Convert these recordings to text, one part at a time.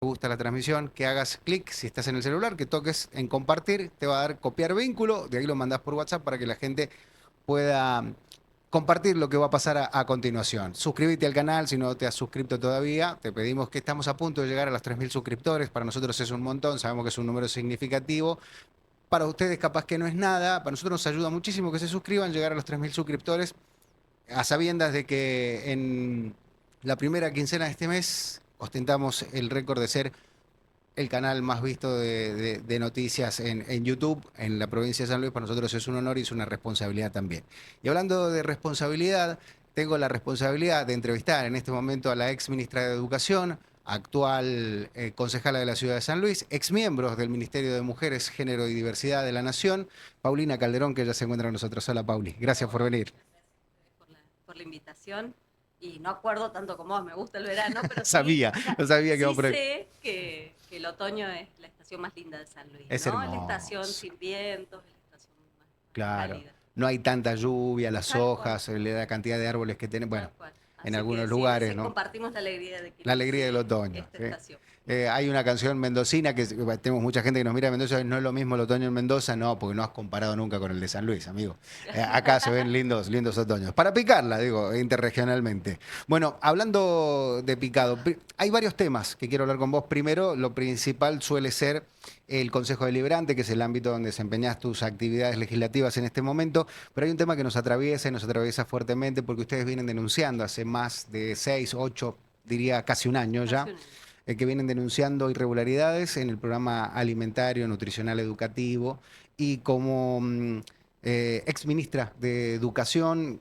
te gusta la transmisión, que hagas clic, si estás en el celular, que toques en compartir, te va a dar copiar vínculo, de ahí lo mandás por WhatsApp para que la gente pueda compartir lo que va a pasar a continuación. Suscríbete al canal si no te has suscrito todavía. Te pedimos que estamos a punto de llegar a los 3.000 suscriptores. Para nosotros es un montón, sabemos que es un número significativo. Para ustedes capaz que no es nada. Para nosotros nos ayuda muchísimo que se suscriban, llegar a los 3.000 suscriptores, a sabiendas de que en la primera quincena de este mes ostentamos el récord de ser el canal más visto de noticias en YouTube en la provincia de San Luis. Para nosotros es un honor y es una responsabilidad también. Y hablando de responsabilidad, tengo la responsabilidad de entrevistar en este momento a la ex ministra de Educación, actual concejala de la ciudad de San Luis, ex miembros del Ministerio de Mujeres, Género y Diversidad de la Nación, Paulina Calderón, que ya se encuentra con nosotros. Hola, Pauli. Gracias por Hola, venir. gracias por la invitación. Y no acuerdo tanto como vos, me gusta el verano, pero sí, Sabía, no sabía que sí iba por ahí. sé que el otoño es la estación más linda de San Luis, Es ¿no? Es la estación hermoso. sin vientos, es la estación más Claro, cálida. no hay tanta lluvia, las Tal cual, hojas, la cantidad de árboles que tienen, bueno, tal cual. en Así que algunos sí, lugares, sí ¿no? compartimos la alegría de que La alegría del inicie otoño, esta ¿sí? estación. Hay una canción mendocina que tenemos mucha gente que nos mira a Mendoza, no es lo mismo el otoño en Mendoza, no, porque no has comparado nunca con el de San Luis, amigo. Acá se ven lindos, lindos otoños. Para picarla, digo, interregionalmente. Bueno, hablando de picado, hay varios temas que quiero hablar con vos. Primero, lo principal suele ser el Consejo Deliberante, que es el ámbito donde desempeñás tus actividades legislativas en este momento, pero hay un tema que nos atraviesa y nos atraviesa fuertemente porque ustedes vienen denunciando hace más de 6, 8, diría casi un año Casi ya, un año. que vienen denunciando irregularidades en el programa alimentario, nutricional, educativo, y como ex ministra de Educación,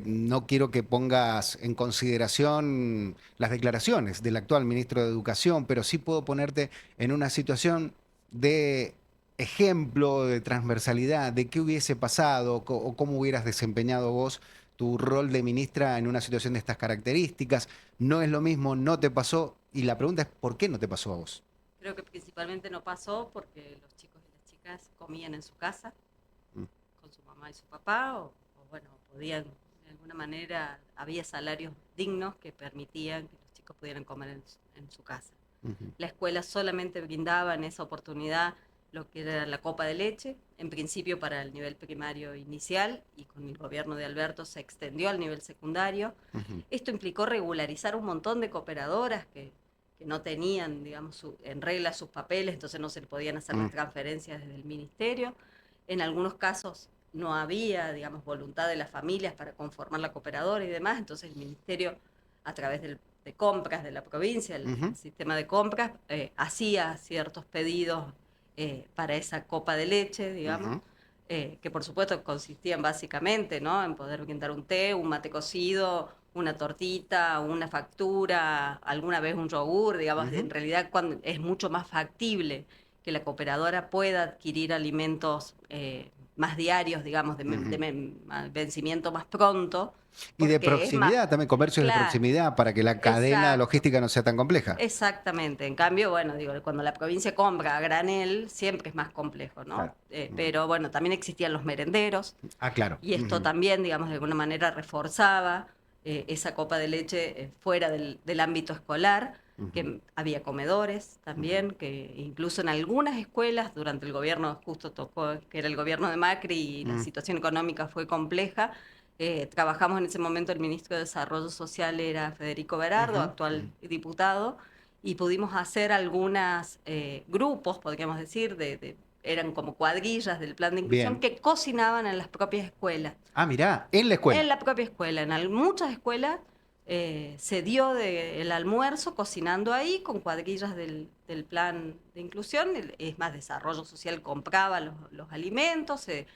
no quiero que pongas en consideración las declaraciones del actual ministro de Educación, pero sí puedo ponerte en una situación de ejemplo, de transversalidad, de qué hubiese pasado o cómo hubieras desempeñado vos tu rol de ministra en una situación de estas características. No es lo mismo, no te pasó. Y la pregunta es, ¿por qué no te pasó a vos? Creo que principalmente no pasó porque los chicos y las chicas comían en su casa Mm, con su mamá y su papá, o bueno, podían, de alguna manera, había salarios dignos que permitían que los chicos pudieran comer en su casa. ujú. La escuela solamente brindaba en esa oportunidad lo que era la copa de leche, en principio para el nivel primario inicial, y con el gobierno de Alberto se extendió al nivel secundario. Ujú. Esto implicó regularizar un montón de cooperadoras que no tenían, digamos, en regla sus papeles, entonces no se le podían hacer Mm. las transferencias desde el ministerio. En algunos casos no había, digamos, voluntad de las familias para conformar la cooperadora y demás, entonces el ministerio, a través de compras de la provincia, Ujú. el sistema de compras, hacía ciertos pedidos para esa copa de leche, digamos, Ujú. que por supuesto consistían básicamente, ¿no?, en poder brindar un té, un mate cocido, una tortita, una factura, alguna vez un yogur, digamos. En Ujú. realidad cuando es mucho más factible que la cooperadora pueda adquirir alimentos más diarios, digamos, Ujú. vencimiento más pronto, Y de porque es más, proximidad, también comercios de claro, proximidad para que la cadena exacto. logística no sea tan compleja. Exactamente. En cambio, bueno, digo, cuando la provincia compra a granel, siempre es más complejo, ¿no? Claro. Ujú. Pero bueno, también existían los merenderos, Ah, claro. y esto Ujú. también, digamos, de alguna manera reforzaba esa copa de leche fuera del ámbito escolar, Ujú. que había comedores Ujú. también, que incluso en algunas escuelas, durante el gobierno, justo tocó que era el gobierno de Macri y la Mm. situación económica fue compleja. Trabajamos en ese momento, el ministro de Desarrollo Social era Federico Berardo, Ujú. actual diputado, y pudimos hacer algunos grupos, podríamos decir, eran como cuadrillas del plan de inclusión Bien. que cocinaban en las propias escuelas. Ah, mirá, en la En escuela. la propia escuela, muchas escuelas se dio el almuerzo cocinando ahí con cuadrillas del plan de inclusión. Es más, desarrollo social compraba los alimentos, se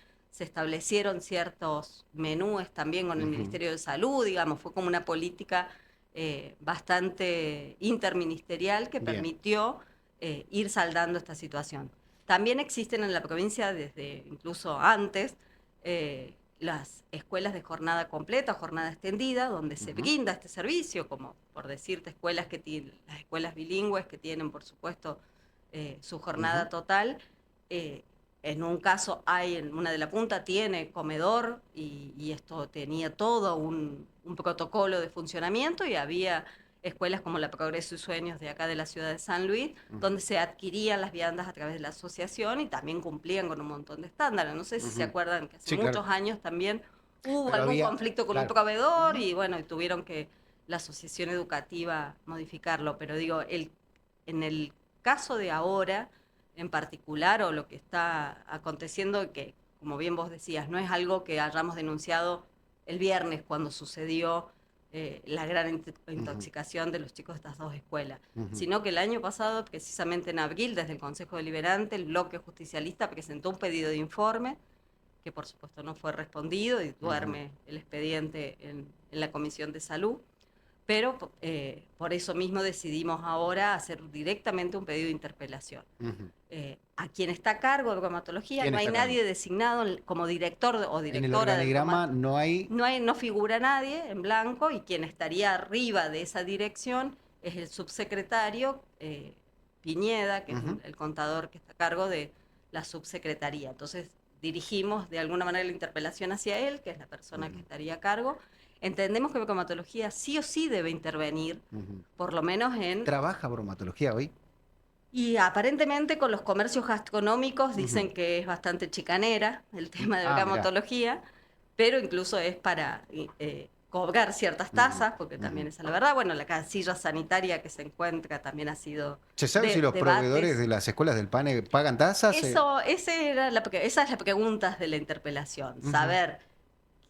establecieron ciertos menúes también con el Ujú. Ministerio de Salud, digamos, fue como una política bastante interministerial que Bien. permitió ir saldando esta situación. También existen en la provincia, desde incluso antes, las escuelas de jornada completa, jornada extendida, donde se Ujú. brinda este servicio, como por decirte, escuelas que tienen, las escuelas bilingües que tienen, por supuesto, su Ujú. jornada total. Eh, en un caso hay, en una de la punta tiene comedor y esto tenía todo un protocolo de funcionamiento, y había escuelas como la Progreso y Sueños de acá de la ciudad de San Luis, donde se adquirían las viandas a través de la asociación y también cumplían con un montón de estándares. No sé si se acuerdan que hace Sí, claro. muchos años también hubo Pero algún había, conflicto con un claro. proveedor y bueno, y tuvieron que la asociación educativa modificarlo. Pero digo, en el caso de ahora, en particular, o lo que está aconteciendo, que como bien vos decías, no es algo que hayamos denunciado el viernes cuando sucedió la gran intoxicación de los chicos de estas dos escuelas, sino que el año pasado, precisamente en abril, desde el Consejo Deliberante, el bloque justicialista presentó un pedido de informe que por supuesto no fue respondido y duerme el expediente en la Comisión de Salud. Pero por eso mismo decidimos ahora hacer directamente un pedido de interpelación. A quien está a cargo de bromatología, ¿Quién no hay está a cargo? nadie designado como director o En el directora del organigrama no hay. no figura nadie en blanco y quien estaría arriba de esa dirección es el subsecretario Piñeda, que es el contador que está a cargo de la subsecretaría. Entonces dirigimos de alguna manera la interpelación hacia él, que es la persona que estaría a cargo. Entendemos que bromatología sí o sí debe intervenir, por lo menos en... ¿Trabaja bromatología hoy? Y aparentemente con los comercios gastronómicos dicen que es bastante chicanera el tema de Ah, mirá. bromatología, pero incluso es para cobrar ciertas tasas, porque también esa es la verdad. Bueno, la casilla sanitaria que se encuentra también ha sido ¿Se sabe si los proveedores debates. de las escuelas del PANE pagan tasas? Esa es la pregunta de la interpelación, saber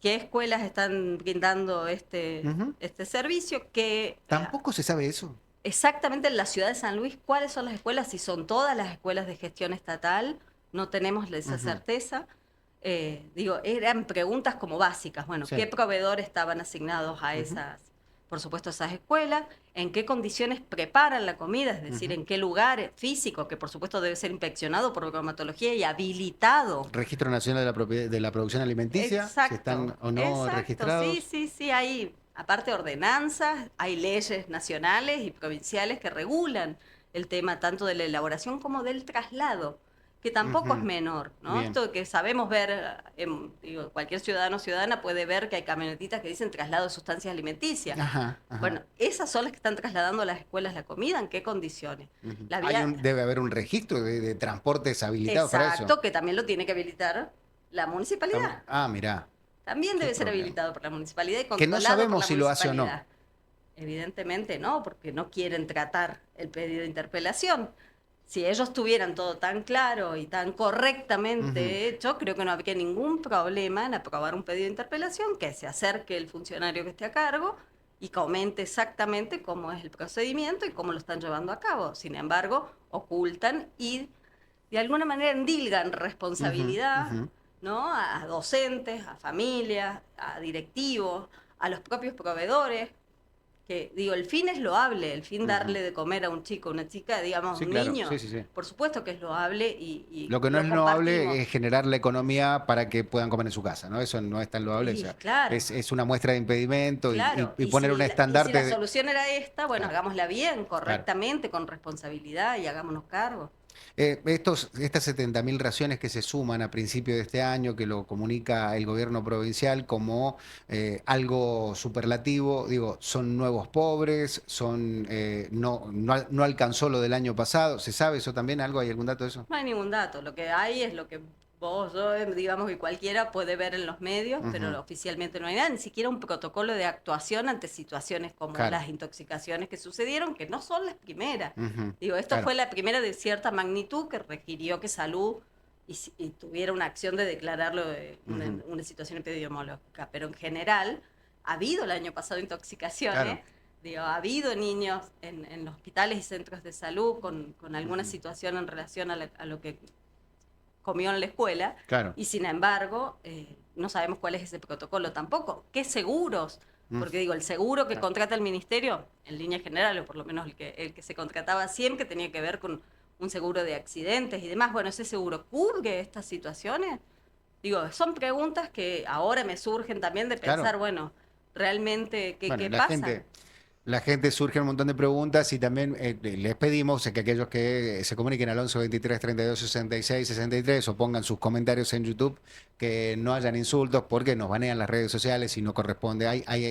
qué escuelas están brindando Ujú. este servicio, que ¿Tampoco se sabe eso? exactamente en la ciudad de San Luis cuáles son las escuelas, si son todas las escuelas de gestión estatal, no tenemos esa certeza. Digo, eran preguntas como básicas. Bueno, Sí. ¿qué proveedores estaban asignados a esas, por supuesto, esas escuelas? ¿En qué condiciones preparan la comida? Es decir, en qué lugar físico, que por supuesto debe ser inspeccionado por bromatología y habilitado. Registro Nacional de la de la Producción Alimenticia, si Exacto, están o no exacto, sí, registrados. sí, sí, hay, aparte ordenanzas, hay leyes nacionales y provinciales que regulan el tema tanto de la elaboración como del traslado, que tampoco es Ujú. menor, ¿no? Bien. Esto que sabemos ver, digo, cualquier ciudadano o ciudadana puede ver que hay camionetitas que dicen traslado de sustancias alimenticias. Ajá, Bueno, ajá. esas son las que están trasladando a las escuelas la comida, ¿en qué condiciones? La vía, Debe haber un registro de transportes habilitados para eso. exacto, que también lo tiene que habilitar la municipalidad. Ah, mirá, También qué debe ser problema. habilitado por la municipalidad y Que no controlado por sabemos la si lo hace o no. municipalidad. Evidentemente no, porque no quieren tratar el pedido de interpelación. Si ellos tuvieran todo tan claro y tan Ujú. correctamente hecho, creo que no habría ningún problema en aprobar un pedido de interpelación, que se acerque el funcionario que esté a cargo y comente exactamente cómo es el procedimiento y cómo lo están llevando a cabo. Sin embargo, ocultan y de alguna manera endilgan Ujú, responsabilidad, ujú. ¿no? A docentes, a familias, a directivos, a los propios proveedores, que digo, el fin es loable, el fin Ujú. darle de comer a un chico, una chica, digamos, Sí, un claro, sí, niño, sí, sí. por supuesto que es loable y Lo que no es lo loable compartimos. es generar la economía para que puedan comer en su casa, ¿no? Eso no es tan loable. O Y sea, claro, es una muestra de impedimento claro. y poner un Y si la estandarte de. solución era esta, bueno, Claro, hagámosla bien, claro. correctamente, con responsabilidad y hagámonos cargo. Estas 70.000 raciones que se suman a principio de este año, que lo comunica el gobierno provincial como algo superlativo, digo, son nuevos pobres, no alcanzó lo del año pasado. ¿Se sabe eso también? ¿Algo? ¿Hay algún dato de eso? No hay ningún dato, lo que hay es lo que vos, yo, digamos, y cualquiera puede ver en los medios, Ujú. pero oficialmente no hay nada, ni siquiera un protocolo de actuación ante situaciones como Claro. las intoxicaciones que sucedieron, que no son las primeras. Ujú. Digo, esto Claro. fue la primera de cierta magnitud que requirió que Salud y tuviera una acción de declararlo Ujú. una situación epidemiológica, pero en general ha habido el año pasado intoxicaciones. Claro. Digo, ha habido niños en hospitales y centros de salud con alguna Ujú. situación en relación a lo que comió en la escuela, Claro. y sin embargo, no sabemos cuál es ese protocolo tampoco. ¿Qué seguros? Mm. Porque digo, el seguro que Claro. contrata el ministerio, en línea general, o por lo menos el que se contrataba siempre, tenía que ver con un seguro de accidentes y demás. Bueno, ¿ese seguro cubre estas situaciones? Digo, son preguntas que ahora me surgen también de Claro. pensar, bueno, realmente, ¿qué, Bueno, qué la pasa? gente. La gente surge un montón de preguntas y también les pedimos que aquellos que se comuniquen al 11 23 32 66 63 o pongan sus comentarios en YouTube, que no hayan insultos porque nos banean las redes sociales y no corresponde.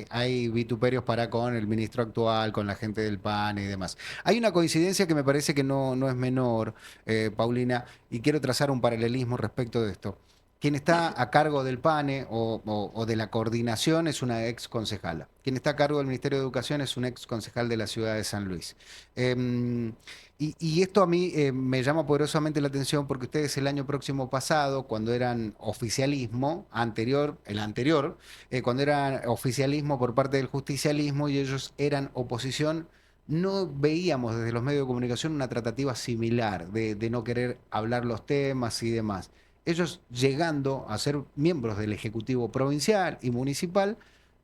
Hay vituperios para con el ministro actual, con la gente del PAN y demás. Hay una coincidencia que me parece que no es menor, Paulina, y quiero trazar un paralelismo respecto de esto. Quien está a cargo del PANE o de la coordinación es una ex concejala. Quien está a cargo del Ministerio de Educación es un ex concejal de la ciudad de San Luis. Y esto a mí me llama poderosamente la atención porque ustedes el año próximo pasado, cuando eran oficialismo, el anterior, cuando eran oficialismo por parte del justicialismo y ellos eran oposición, no veíamos desde los medios de comunicación una tratativa similar de no querer hablar los temas y demás. Ellos llegando a ser miembros del Ejecutivo provincial y municipal,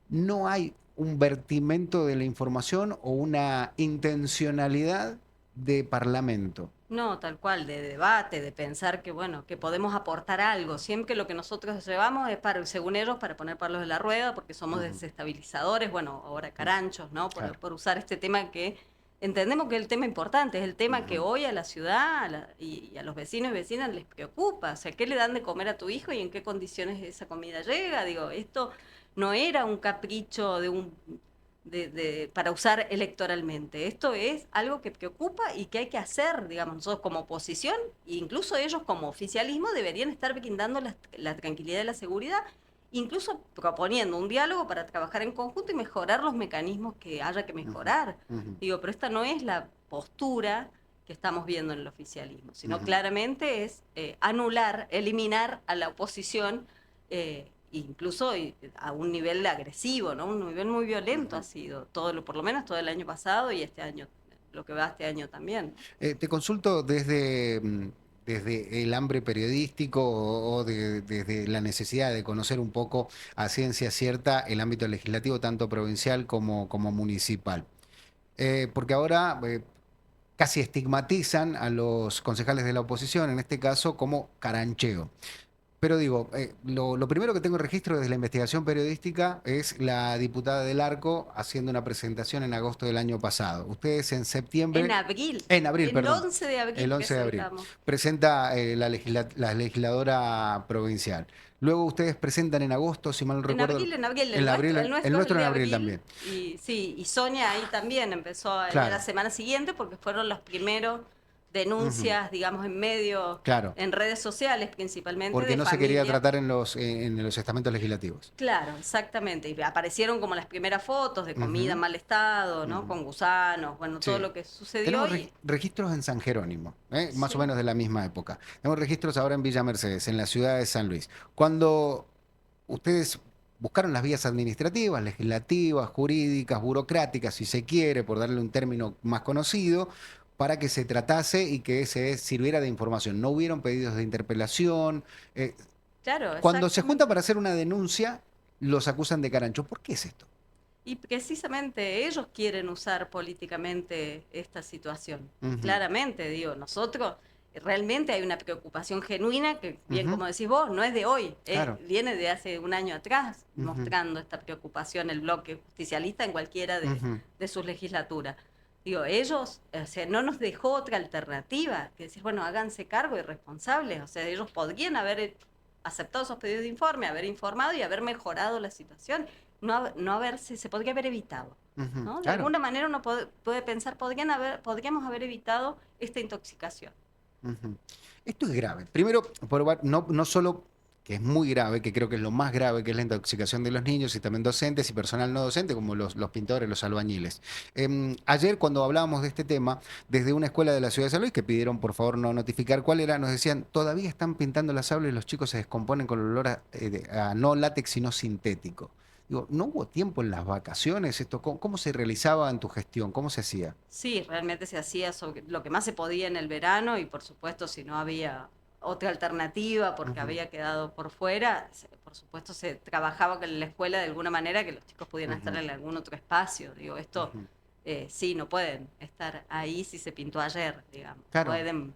no hay un vertimento de la información o una intencionalidad de parlamento. No, tal cual, de debate, de pensar que, bueno, que podemos aportar algo. Siempre lo que nosotros llevamos es para, según ellos, para poner palos en la rueda, porque somos Ujú, desestabilizadores, bueno, ahora caranchos, ¿no? claro. Por usar este tema que entendemos que es el tema importante, es el tema que Ujú, hoy a la ciudad y a los vecinos y vecinas les preocupa. O sea, ¿qué le dan de comer a tu hijo y en qué condiciones esa comida llega? Digo, esto no era un capricho de un para usar electoralmente. Esto es algo que preocupa y que hay que hacer, digamos, nosotros como oposición, e incluso ellos como oficialismo deberían estar brindando la tranquilidad y la seguridad, incluso proponiendo un diálogo para trabajar en conjunto y mejorar los mecanismos que haya que ujú, mejorar. ujú, Digo, pero esta no es la postura que estamos viendo en el oficialismo, sino ujú. claramente es anular, eliminar a la oposición incluso a un nivel agresivo, ¿no? Un nivel muy violento ha Ujú. sido, por lo menos todo el año pasado y este año, lo que va este año también. Te consulto desde el hambre periodístico desde la necesidad de conocer un poco a ciencia cierta el ámbito legislativo, tanto provincial como municipal. Porque ahora casi estigmatizan a los concejales de la oposición, en este caso, como carancheo. Pero digo, lo primero que tengo registro desde la investigación periodística es la diputada del Arco haciendo una presentación en agosto del año pasado. Ustedes en abril, El perdón, 11 de el abril 11 de abril, presentamos. presenta la legisladora provincial. Luego ustedes presentan en agosto, si mal no recuerdo, En abril, en abril, el el nuestro es el nuestro en de abril abril, también. y sí, y Sonia ahí también empezó ya la Claro. semana siguiente porque fueron los primeros Ujú, denuncias, digamos, en medios, claro. en redes sociales principalmente Porque de no se quería familias. tratar en los estamentos legislativos. Claro, exactamente. Y aparecieron como las primeras fotos de comida en Ujú, mal estado, ¿no? ujú. Con gusanos, bueno, todo Sí. lo que sucedió Tenemos y registros en San Jerónimo, más o sí. menos de la misma época. Tenemos registros ahora en Villa Mercedes, en la ciudad de San Luis. Cuando ustedes buscaron las vías administrativas, legislativas, jurídicas, burocráticas, si se quiere, por darle un término más conocido, para que se tratase y que se sirviera de información. No hubieron pedidos de interpelación. eh, Claro, Cuando se juntan exactamente. para hacer una denuncia, los acusan de carancho. ¿Por qué es esto? Y precisamente ellos quieren usar políticamente esta situación. Ujú, Claramente, digo, nosotros realmente hay una preocupación genuina que, bien ujú, como decís vos, no es de hoy, claro. viene de hace un año atrás Ujú, mostrando esta preocupación el bloque justicialista en cualquiera ujú, de sus legislaturas. Digo, ellos, o sea, no nos dejó otra alternativa que decir, bueno, háganse cargo y responsables. O sea, ellos podrían haber aceptado esos pedidos de informe, haber informado y haber mejorado la situación no haberse, se podría haber evitado, ujú, ¿no? De claro. alguna manera uno puede pensar, podríamos haber evitado esta intoxicación. Ujú. Esto es grave. Primero, no solo que es muy grave, que creo que es lo más grave, que es la intoxicación de los niños y también docentes y personal no docente, como los pintores, los albañiles. Ayer, cuando hablábamos de este tema, desde una escuela de la ciudad de San Luis, que pidieron por favor no notificar cuál era, nos decían, todavía están pintando las aulas y los chicos se descomponen con el olor a no látex, sino sintético. Digo, ¿no hubo tiempo en las vacaciones? Esto, ¿cómo se realizaba en tu gestión? ¿Cómo se hacía? Sí, realmente se hacía lo que más se podía en el verano y por supuesto si no había otra alternativa porque Ujú, había quedado por fuera, por supuesto se trabajaba con la escuela de alguna manera que los chicos pudieran estar ujú, en algún otro espacio. Digo, esto ujú. sí, no pueden estar ahí si se pintó ayer, digamos. Claro. Pueden.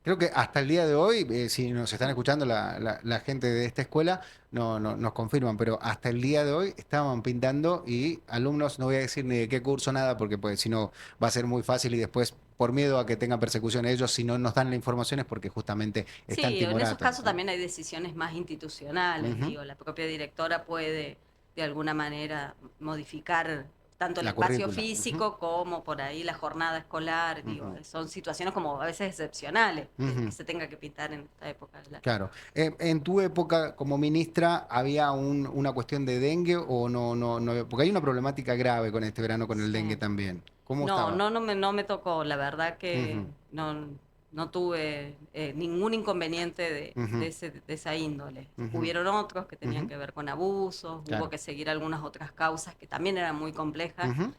Creo que hasta el día de hoy, si nos están escuchando la gente de esta escuela, nos confirman, pero hasta el día de hoy estaban pintando y alumnos, no voy a decir ni de qué curso, nada, porque pues si no va a ser muy fácil y después, por miedo a que tengan persecución ellos, si no nos dan la información es porque justamente están Sí, en esos timoratos, casos ¿no? también hay decisiones más institucionales, Ujú. digo, la propia directora puede de alguna manera modificar tanto el La espacio currícula. Ujú, físico como por ahí la jornada escolar, digo, ujú, son situaciones como a veces excepcionales que ujú. se tenga que pintar en esta época. Claro. En tu época como ministra, ¿había una cuestión de dengue o no? Porque hay una problemática grave con este verano con el dengue Sí. también. ¿Cómo No, estaba? no me tocó, la verdad que Ujú, no tuve ningún inconveniente ujú, de esa índole. ujú, Hubieron otros que tenían ujú. que ver con abusos, hubo Claro. que seguir algunas otras causas que también eran muy complejas, Ujú,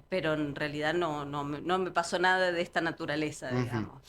pero en realidad no me pasó nada de esta naturaleza, ujú. digamos.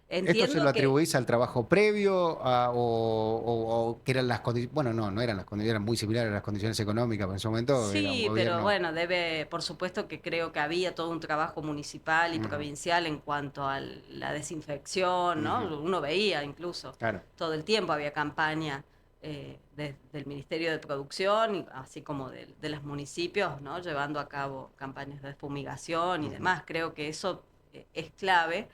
¿Esto se lo Entiendo que atribuís al trabajo previo o que eran las condiciones? Bueno, no eran las condiciones, eran muy similares a las condiciones económicas, pero en ese momento era un sí, pero gobierno. bueno, por supuesto que creo que había todo un trabajo municipal y Ujú, provincial en cuanto a la desinfección, ¿no? ujú. Uno veía incluso, Claro. todo el tiempo había campaña del Ministerio de Producción, así como de los municipios, ¿no? Llevando a cabo campañas de fumigación y Ujú, demás. Creo que eso es clave.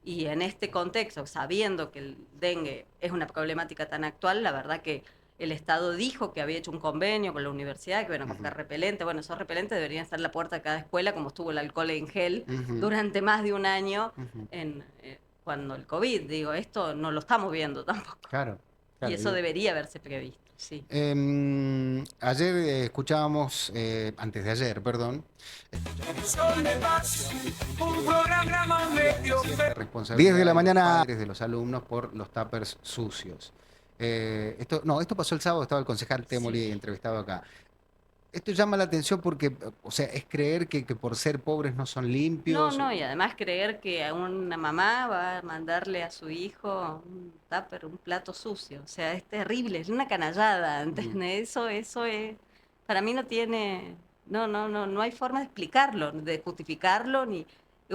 Y en este contexto, sabiendo que el dengue es una problemática tan actual, la verdad que el Estado dijo que había hecho un convenio con la universidad, que bueno, ujú, comprar repelente. Bueno, esos repelentes deberían estar en la puerta de cada escuela, como estuvo el alcohol en gel ujú, durante más de un año ujú. cuando el COVID. Digo, esto no lo estamos viendo tampoco. Claro, Y claro. eso debería haberse previsto, sí. Ayer escuchábamos, antes de ayer, perdón, Son de paz, un programa mediocre. de responsabilidad 10 de la mañana padres de los alumnos por los tuppers sucios. Esto pasó el sábado, estaba el concejal Sí. Temoli entrevistado acá. Esto llama la atención porque, o sea, es creer que por ser pobres no son No, limpios. no, y además creer que a una mamá va a mandarle a su hijo un tupper, un plato sucio. O sea, es terrible, es una canallada, Ujú, ¿entendés? Eso es, para mí no tiene, no hay forma de explicarlo, de justificarlo, ni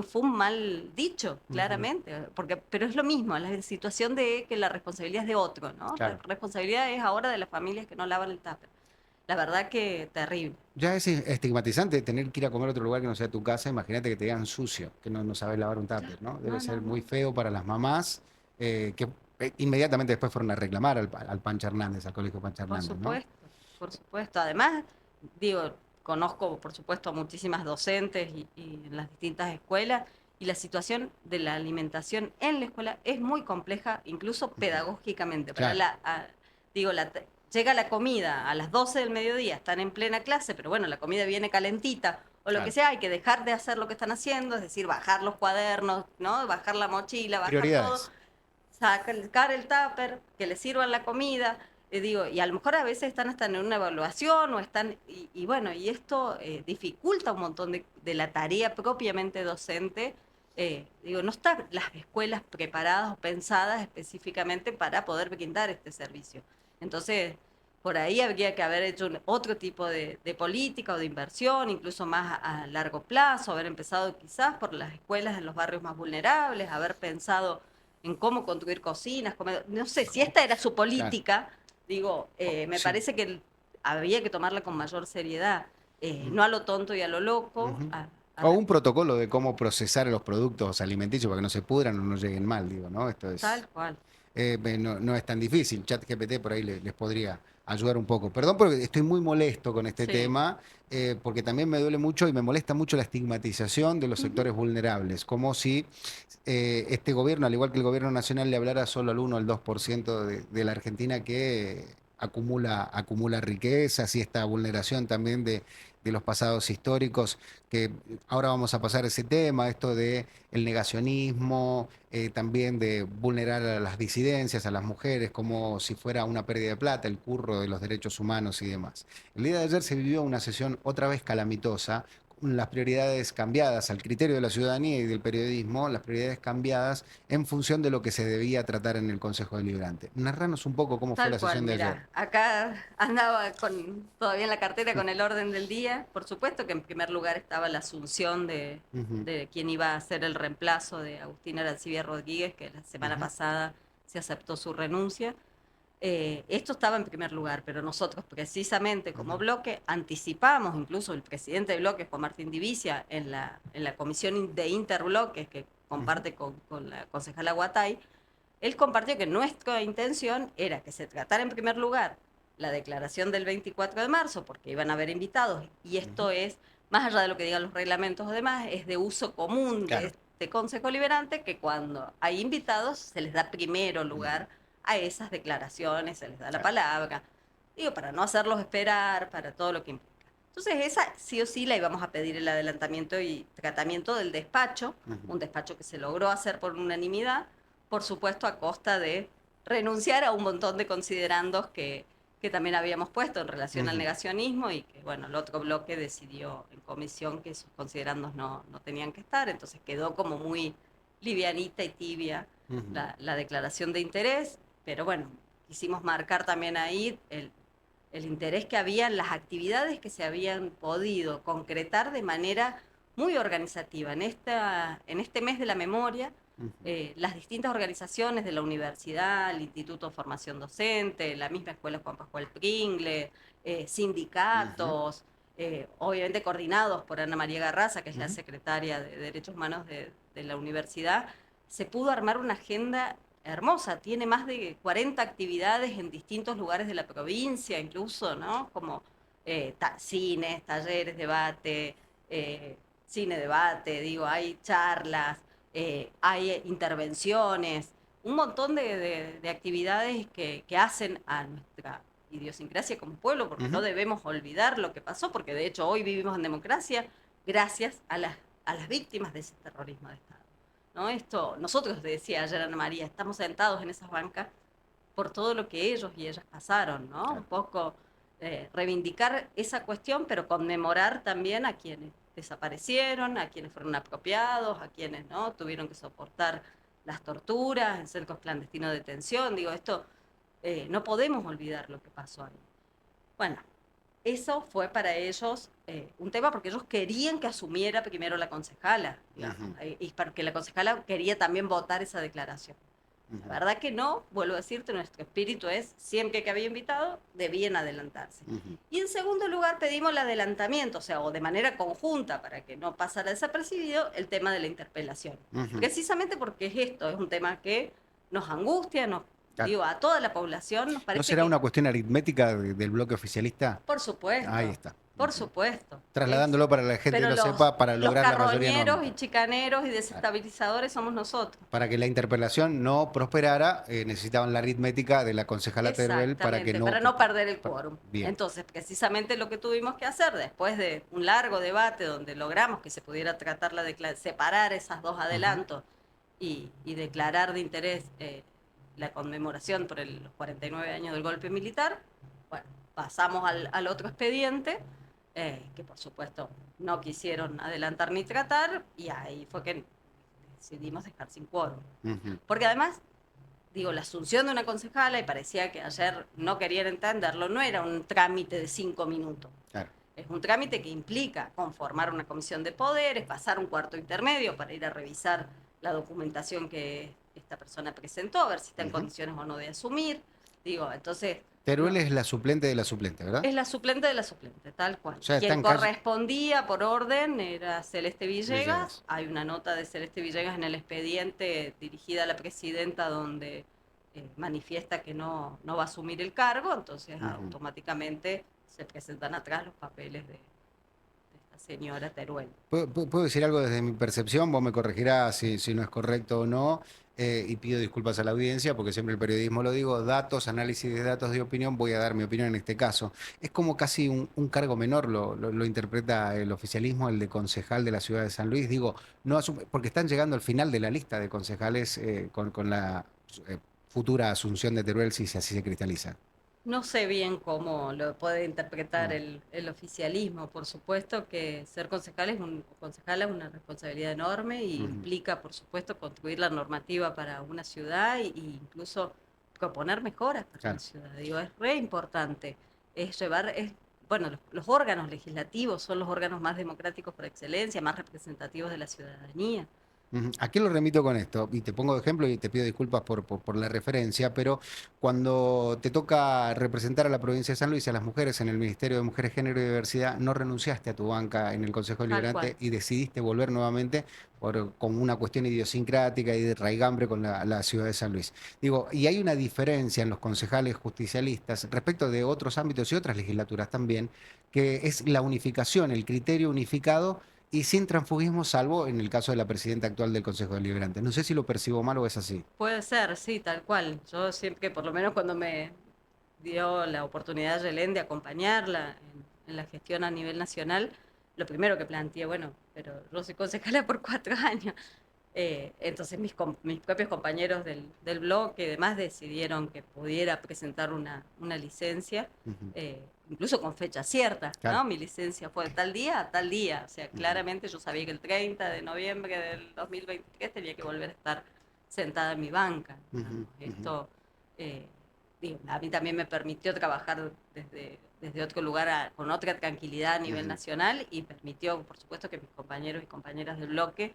fue un mal dicho, ujú, claramente, porque, pero es lo mismo, la situación de que la responsabilidad es de otro, ¿no? La claro. responsabilidad es ahora de las familias que no lavan el tupper. La verdad que terrible. Ya es estigmatizante tener que ir a comer a otro lugar que no sea tu casa. Imagínate que te digan sucio, que no sabes lavar un Claro, tupper, ¿no? Debe no, ser no, muy no. feo para las mamás que inmediatamente después fueron a reclamar al Pancha Hernández, al colegio Pancha Por Hernández, ¿no? supuesto, por supuesto. Además, digo, conozco, por supuesto, a muchísimas docentes y en las distintas escuelas, y la situación de la alimentación en la escuela es muy compleja, incluso Ujú, pedagógicamente. claro, Digo, llega la comida a las 12 del mediodía, están en plena clase, pero bueno, la comida viene calentita o lo que claro. sea, hay que dejar de hacer lo que están haciendo, es decir, bajar los cuadernos, ¿no? Bajar la mochila, bajar todo, Prioridades. sacar el tupper, que les sirvan la comida, digo, y a lo mejor a veces están hasta en una evaluación o están, y bueno, y esto dificulta un montón de la tarea propiamente docente. Digo, no están las escuelas preparadas o pensadas específicamente para poder brindar este servicio. Entonces, por ahí habría que haber hecho otro tipo de política o de inversión, incluso más a largo plazo, haber empezado quizás por las escuelas en los barrios más vulnerables, haber pensado en cómo construir cocinas, no sé, si esta era su Claro. política, digo, me Sí. parece que había que tomarla con mayor seriedad, Ujú, no a lo tonto y a lo loco, ujú. a O un repetir, protocolo de cómo procesar los productos alimenticios para que no se pudran o no lleguen mal, digo, ¿no? Esto es. tal cual. No es tan difícil. ChatGPT por ahí les podría ayudar un poco. Perdón porque estoy muy molesto con este Sí. tema, porque también me duele mucho y me molesta mucho la estigmatización de los Ujú. sectores vulnerables, como si este gobierno, al igual que el gobierno nacional, le hablara solo al 1 o al 2% de la Argentina que acumula riquezas y esta vulneración también de los pasados históricos, que ahora vamos a pasar ese tema, esto de el negacionismo, también de vulnerar a las disidencias, a las mujeres, como si fuera una pérdida de plata, el curro de los derechos humanos y demás. El día de ayer se vivió una sesión otra vez calamitosa, las prioridades cambiadas, al criterio de la ciudadanía y del periodismo, las prioridades cambiadas en función de lo que se debía tratar en el Consejo Deliberante. Narranos un poco cómo fue Tal la cual, sesión de ayer. mira, acá andaba todavía en la cartera con el orden del día. Por supuesto que en primer lugar estaba la asunción Ujú, de quién iba a ser el reemplazo de Agustín Arancibia Rodríguez, que la semana ujú, pasada se aceptó su renuncia. Esto estaba en primer lugar, pero nosotros precisamente como ujú, bloque anticipamos, incluso el presidente del bloque, Juan Martín Divicia, en la comisión de interbloques que ujú. comparte con la concejala Guatay, él compartió que nuestra intención era que se tratara en primer lugar la declaración del 24 de marzo, porque iban a haber invitados, y Ujú. esto es, más allá de lo que digan los reglamentos o demás, es de uso común de Claro. este Consejo Liberante, que cuando hay invitados se les da primero Ujú, lugar a esas declaraciones, se les da la claro. palabra, digo, para no hacerlos esperar, para todo lo que implica. Entonces esa sí o sí la íbamos a pedir el adelantamiento y tratamiento del despacho, Ujú, un despacho que se logró hacer por unanimidad, por supuesto a costa de renunciar a un montón de considerandos que también habíamos puesto en relación al ujú, negacionismo y que, bueno, el otro bloque decidió en comisión que esos considerandos no tenían que estar, entonces quedó como muy livianita y tibia ujú. la declaración de interés, pero bueno, quisimos marcar también ahí el interés que había en las actividades que se habían podido concretar de manera muy organizativa. En este mes de la memoria, Ujú, las distintas organizaciones de la universidad, el Instituto de Formación Docente, la misma Escuela Juan Pascual Pringle, ujú, sindicatos, obviamente coordinados por Ana María Garraza, que es la ujú. secretaria de Derechos Humanos de la universidad, se pudo armar una agenda hermosa, tiene más de 40 actividades en distintos lugares de la provincia, incluso, ¿no? Como cines, talleres, debate, eh, cine debate, digo, hay charlas, hay intervenciones, un montón de actividades que hacen a nuestra idiosincrasia como pueblo, porque no Ujú. debemos olvidar lo que pasó, porque de hecho hoy vivimos en democracia gracias a las víctimas de ese terrorismo de Estado. ¿No? Esto, nosotros, decía ayer Ana María, estamos sentados en esas bancas por todo lo que ellos y ellas pasaron, ¿no? Un Claro. poco reivindicar esa cuestión, pero conmemorar también a quienes desaparecieron, a quienes fueron apropiados, a quienes no tuvieron que soportar las torturas en centros clandestinos de detención. Digo, esto no podemos olvidar lo que pasó ahí. Bueno, eso fue para ellos un tema porque ellos querían que asumiera primero la concejala, digamos, Ujú, y porque la concejala quería también votar esa declaración. La ujú, verdad que no, vuelvo a decirte, nuestro espíritu es, siempre que había invitado, debían adelantarse. ujú, Y en segundo lugar pedimos el adelantamiento, o sea, o de manera conjunta, para que no pasara desapercibido, el tema de la interpelación. ujú. Precisamente porque es esto, es un tema que nos angustia, Claro. digo, a toda la población nos ¿No parece será que, una cuestión aritmética del bloque oficialista? por Ahí supuesto, está. por Ujú. supuesto, es Trasladándolo para que la gente pero lo sepa, para los lograr la mayoría carroñeros nuevamente. y chicaneros y Claro. desestabilizadores somos nosotros. Para que la interpelación no prosperara, necesitaban la aritmética de la concejala Teruel para que Exactamente, no... para no perder el para- quórum. Bien. Entonces, precisamente lo que tuvimos que hacer después de un largo debate donde logramos que se pudiera tratar separar esas dos Ujú, adelantos y declarar de interés la conmemoración por los 49 años del golpe militar, bueno, pasamos al otro expediente, que por supuesto no quisieron adelantar ni tratar, y ahí fue que decidimos dejar sin quórum. ujú. Porque además digo, la asunción de una concejala, y parecía que ayer no querían entenderlo, no era un trámite de 5 minutos. Claro. Es un trámite que implica conformar una comisión de poderes, pasar un cuarto intermedio para ir a revisar la documentación que esta persona presentó, a ver si está en Ujú. condiciones o no de asumir. Digo, entonces, Teruel no, es la suplente de la suplente, ¿verdad? es la suplente de la suplente, tal cual. O sea, está Quien en calle correspondía por orden era Celeste Villegas. Villegas. Hay una nota de Celeste Villegas en el expediente dirigida a la presidenta donde manifiesta que no va a asumir el cargo, entonces Ujú. automáticamente se presentan atrás los papeles de esta señora Teruel. ¿Puedo decir algo desde mi percepción? Vos me corregirás si no es correcto o no, y pido disculpas a la audiencia porque siempre el periodismo lo digo, datos, análisis de datos de opinión, voy a dar mi opinión en este caso. Es como casi un cargo menor, lo interpreta el oficialismo, el de concejal de la ciudad de San Luis, digo, no porque están llegando al final de la lista de concejales con la futura asunción de Teruel si así se cristaliza. No sé bien cómo lo puede interpretar el oficialismo. Por supuesto que ser concejal es una responsabilidad enorme y Ujú. implica, por supuesto, construir la normativa para una ciudad y incluso proponer mejoras para una Claro. ciudad. Digo, es re importante. Bueno, los órganos legislativos son los órganos más democráticos por excelencia, más representativos de la ciudadanía. Ujú. ¿A qué lo remito con esto? Y te pongo de ejemplo y te pido disculpas por la referencia, pero cuando te toca representar a la provincia de San Luis y a las mujeres en el Ministerio de Mujeres, Género y Diversidad, no renunciaste a tu banca en el Consejo Tal cual. Deliberante y decidiste volver nuevamente con una cuestión idiosincrática y de raigambre con la ciudad de San Luis. Digo, y hay una diferencia en los concejales justicialistas respecto de otros ámbitos y otras legislaturas también, que es la unificación, el criterio unificado y sin transfugismo, salvo en el caso de la presidenta actual del Consejo Deliberante. No sé si lo percibo mal o es así. Puede ser, sí, tal cual. Yo siempre, por lo menos cuando me dio la oportunidad Yelén de acompañarla en la gestión a nivel nacional, lo primero que planteé, bueno, pero yo soy concejala por 4 años. Entonces mis propios compañeros del bloque y demás decidieron que pudiera presentar una licencia, Ujú. incluso con fecha cierta, Claro. ¿no? Mi licencia fue de tal día a tal día. O sea, Ujú. claramente yo sabía que el 30 de noviembre del 2023 tenía que volver a estar sentada en mi banca. Ujú. Digamos. Ujú. Esto, eh, digo, a mí también me permitió trabajar desde otro lugar con otra tranquilidad a nivel Ujú. nacional y permitió, por supuesto, que mis compañeros y compañeras del bloque,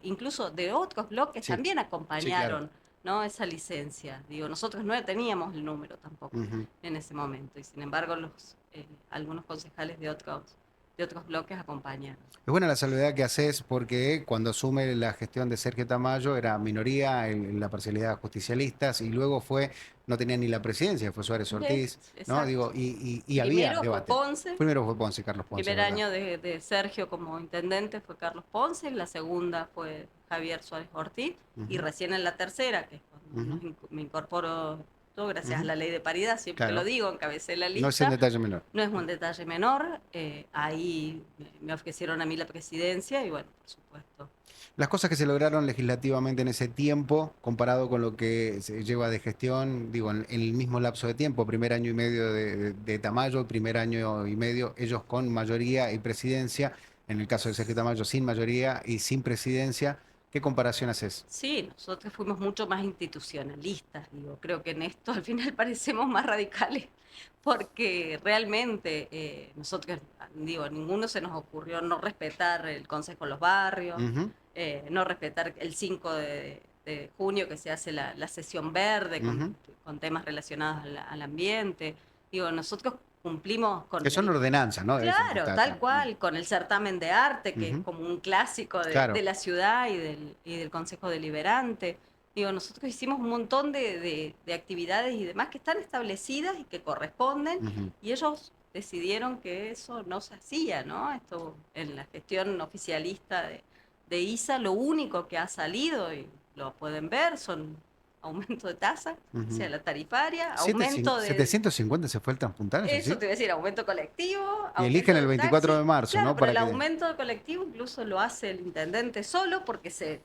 incluso de otros bloques, Sí, también sí, claro. acompañaron, ¿no? Esa licencia. Digo, nosotros no teníamos el número tampoco Ujú. en ese momento y sin embargo algunos concejales de otros bloques acompañaron. Es buena la salvedad que haces porque cuando asume la gestión de Sergio Tamayo era minoría en la parcialidad justicialistas y luego no tenía ni la presidencia, fue Suárez Ortiz, ¿no? Exacto. Digo, y había Primero fue debate. Ponce. Primero fue Ponce, Carlos Ponce, Primer ¿verdad? año de Sergio como intendente fue Carlos Ponce, la segunda fue Javier Suárez Ortiz, y Ujú. recién en la tercera, que es cuando Ujú. me incorporo todo gracias a Ujú. la ley de paridad, siempre que lo Claro, digo, encabecé la no es un lista, detalle menor. no es un detalle menor, ahí me ofrecieron a mí la presidencia y bueno, por supuesto. Las cosas que se lograron legislativamente en ese tiempo, comparado con lo que se lleva de gestión, digo, en el mismo lapso de tiempo, primer año y medio de Tamayo, primer año y medio, ellos con mayoría y presidencia, en el caso de Sergio Tamayo sin mayoría y sin presidencia, ¿qué comparación haces? Sí, nosotros fuimos mucho más institucionalistas, digo, creo que en esto al final parecemos más radicales, porque realmente nosotros, digo, a ninguno se nos ocurrió no respetar el Consejo de los Barrios, Ujú. no respetar el 5 de junio que se hace la sesión verde Ujú. con temas relacionados al ambiente. Digo, nosotros cumplimos con Que son ordenanzas, ¿no? De eso se claro, tal trata. cual, con el certamen de arte, que es Ujú. como un clásico de Claro. la ciudad y del Consejo Deliberante. Digo, nosotros hicimos un montón de actividades y demás que están establecidas y que corresponden, Ujú. y ellos decidieron que eso no se hacía, ¿no? Esto en la gestión oficialista de ISA, lo único que ha salido, y lo pueden ver, son aumento de tasa, o sea, Ujú. la tarifaria, Siete cin- aumento de 750 se fue el Transpuntano, ¿es eso así? te iba a decir, aumento colectivo, Y aumento eligen el de 24 de taxi. marzo, Claro, ¿no? pero Para el que... aumento colectivo incluso lo hace el intendente solo porque se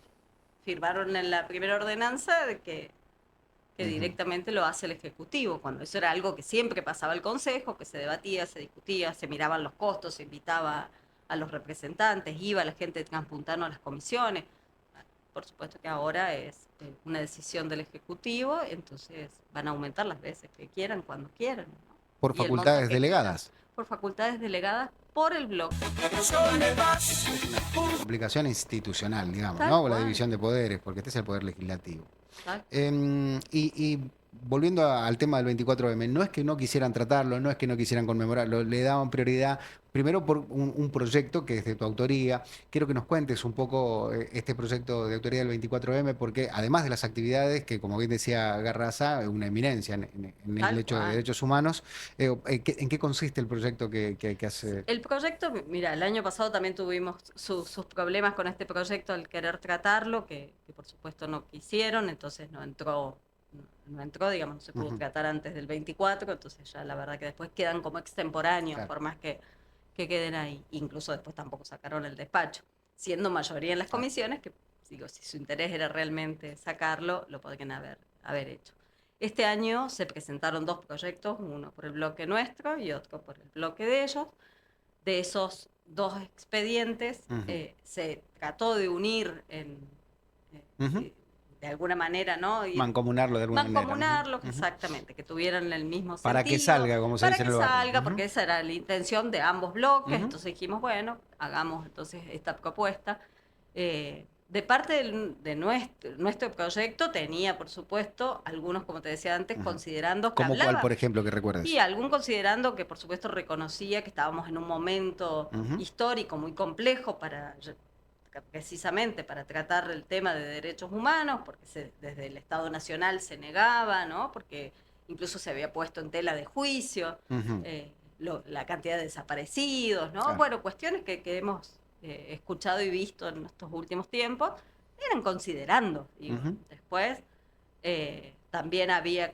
firmaron en la primera ordenanza de que Ujú. directamente lo hace el Ejecutivo, cuando eso era algo que siempre pasaba al Consejo, que se debatía, se discutía, se miraban los costos, se invitaba a los representantes, iba la gente de Transpuntano a las comisiones. Por supuesto que ahora es una decisión del Ejecutivo, entonces van a aumentar las veces que quieran, cuando quieran, ¿no? Por Y el monto facultades que quieran, delegadas. por facultades delegadas por el bloque. Complicación institucional, digamos, Tal ¿no? O la cual, división de poderes, porque este es el poder legislativo. tal cual. Y volviendo al tema del 24M, no es que no quisieran tratarlo, no es que no quisieran conmemorarlo, le daban prioridad primero por un proyecto que es de tu autoría. Quiero que nos cuentes un poco este proyecto de autoría del 24M, porque además de las actividades, que como bien decía Garraza, es una eminencia en el Tal hecho de cual. derechos humanos, ¿en qué consiste el proyecto que hace? El proyecto, mira, el año pasado también tuvimos sus problemas con este proyecto al querer tratarlo, que por supuesto no quisieron, entonces no entró, digamos, no se pudo Ujú. tratar antes del 24, entonces ya la verdad que después quedan como extemporáneos, Claro, por más que queden ahí. Incluso después tampoco sacaron el despacho, siendo mayoría en las claro. comisiones, que digo, si su interés era realmente sacarlo, lo podrían haber hecho. Este año se presentaron 2 proyectos, uno por el bloque nuestro y otro por el bloque de ellos. De esos 2 expedientes se trató de unir Ujú. de alguna manera, ¿no? Mancomunarlo de alguna manera. Mancomunarlos, Ujú. exactamente, que tuvieran el mismo Para que sentido. salga, como se Para dice en que el barrio. salga, Ujú. porque esa era la intención de ambos bloques. Ujú. Entonces dijimos, bueno, hagamos entonces esta propuesta. De parte de nuestro proyecto tenía, por supuesto, algunos, como te decía antes, Ujú. considerando que ¿Cómo cuál, hablaba. por ejemplo, que recuerdes? Y algún considerando que, por supuesto, reconocía que estábamos en un momento Ujú. histórico muy complejo precisamente para tratar el tema de derechos humanos, porque desde el Estado Nacional se negaba, ¿no? Porque incluso se había puesto en tela de juicio Ujú. la cantidad de desaparecidos, ¿no? Claro. Bueno, cuestiones que hemos escuchado y visto en estos últimos tiempos, eran considerando, digo. Ujú. Después también había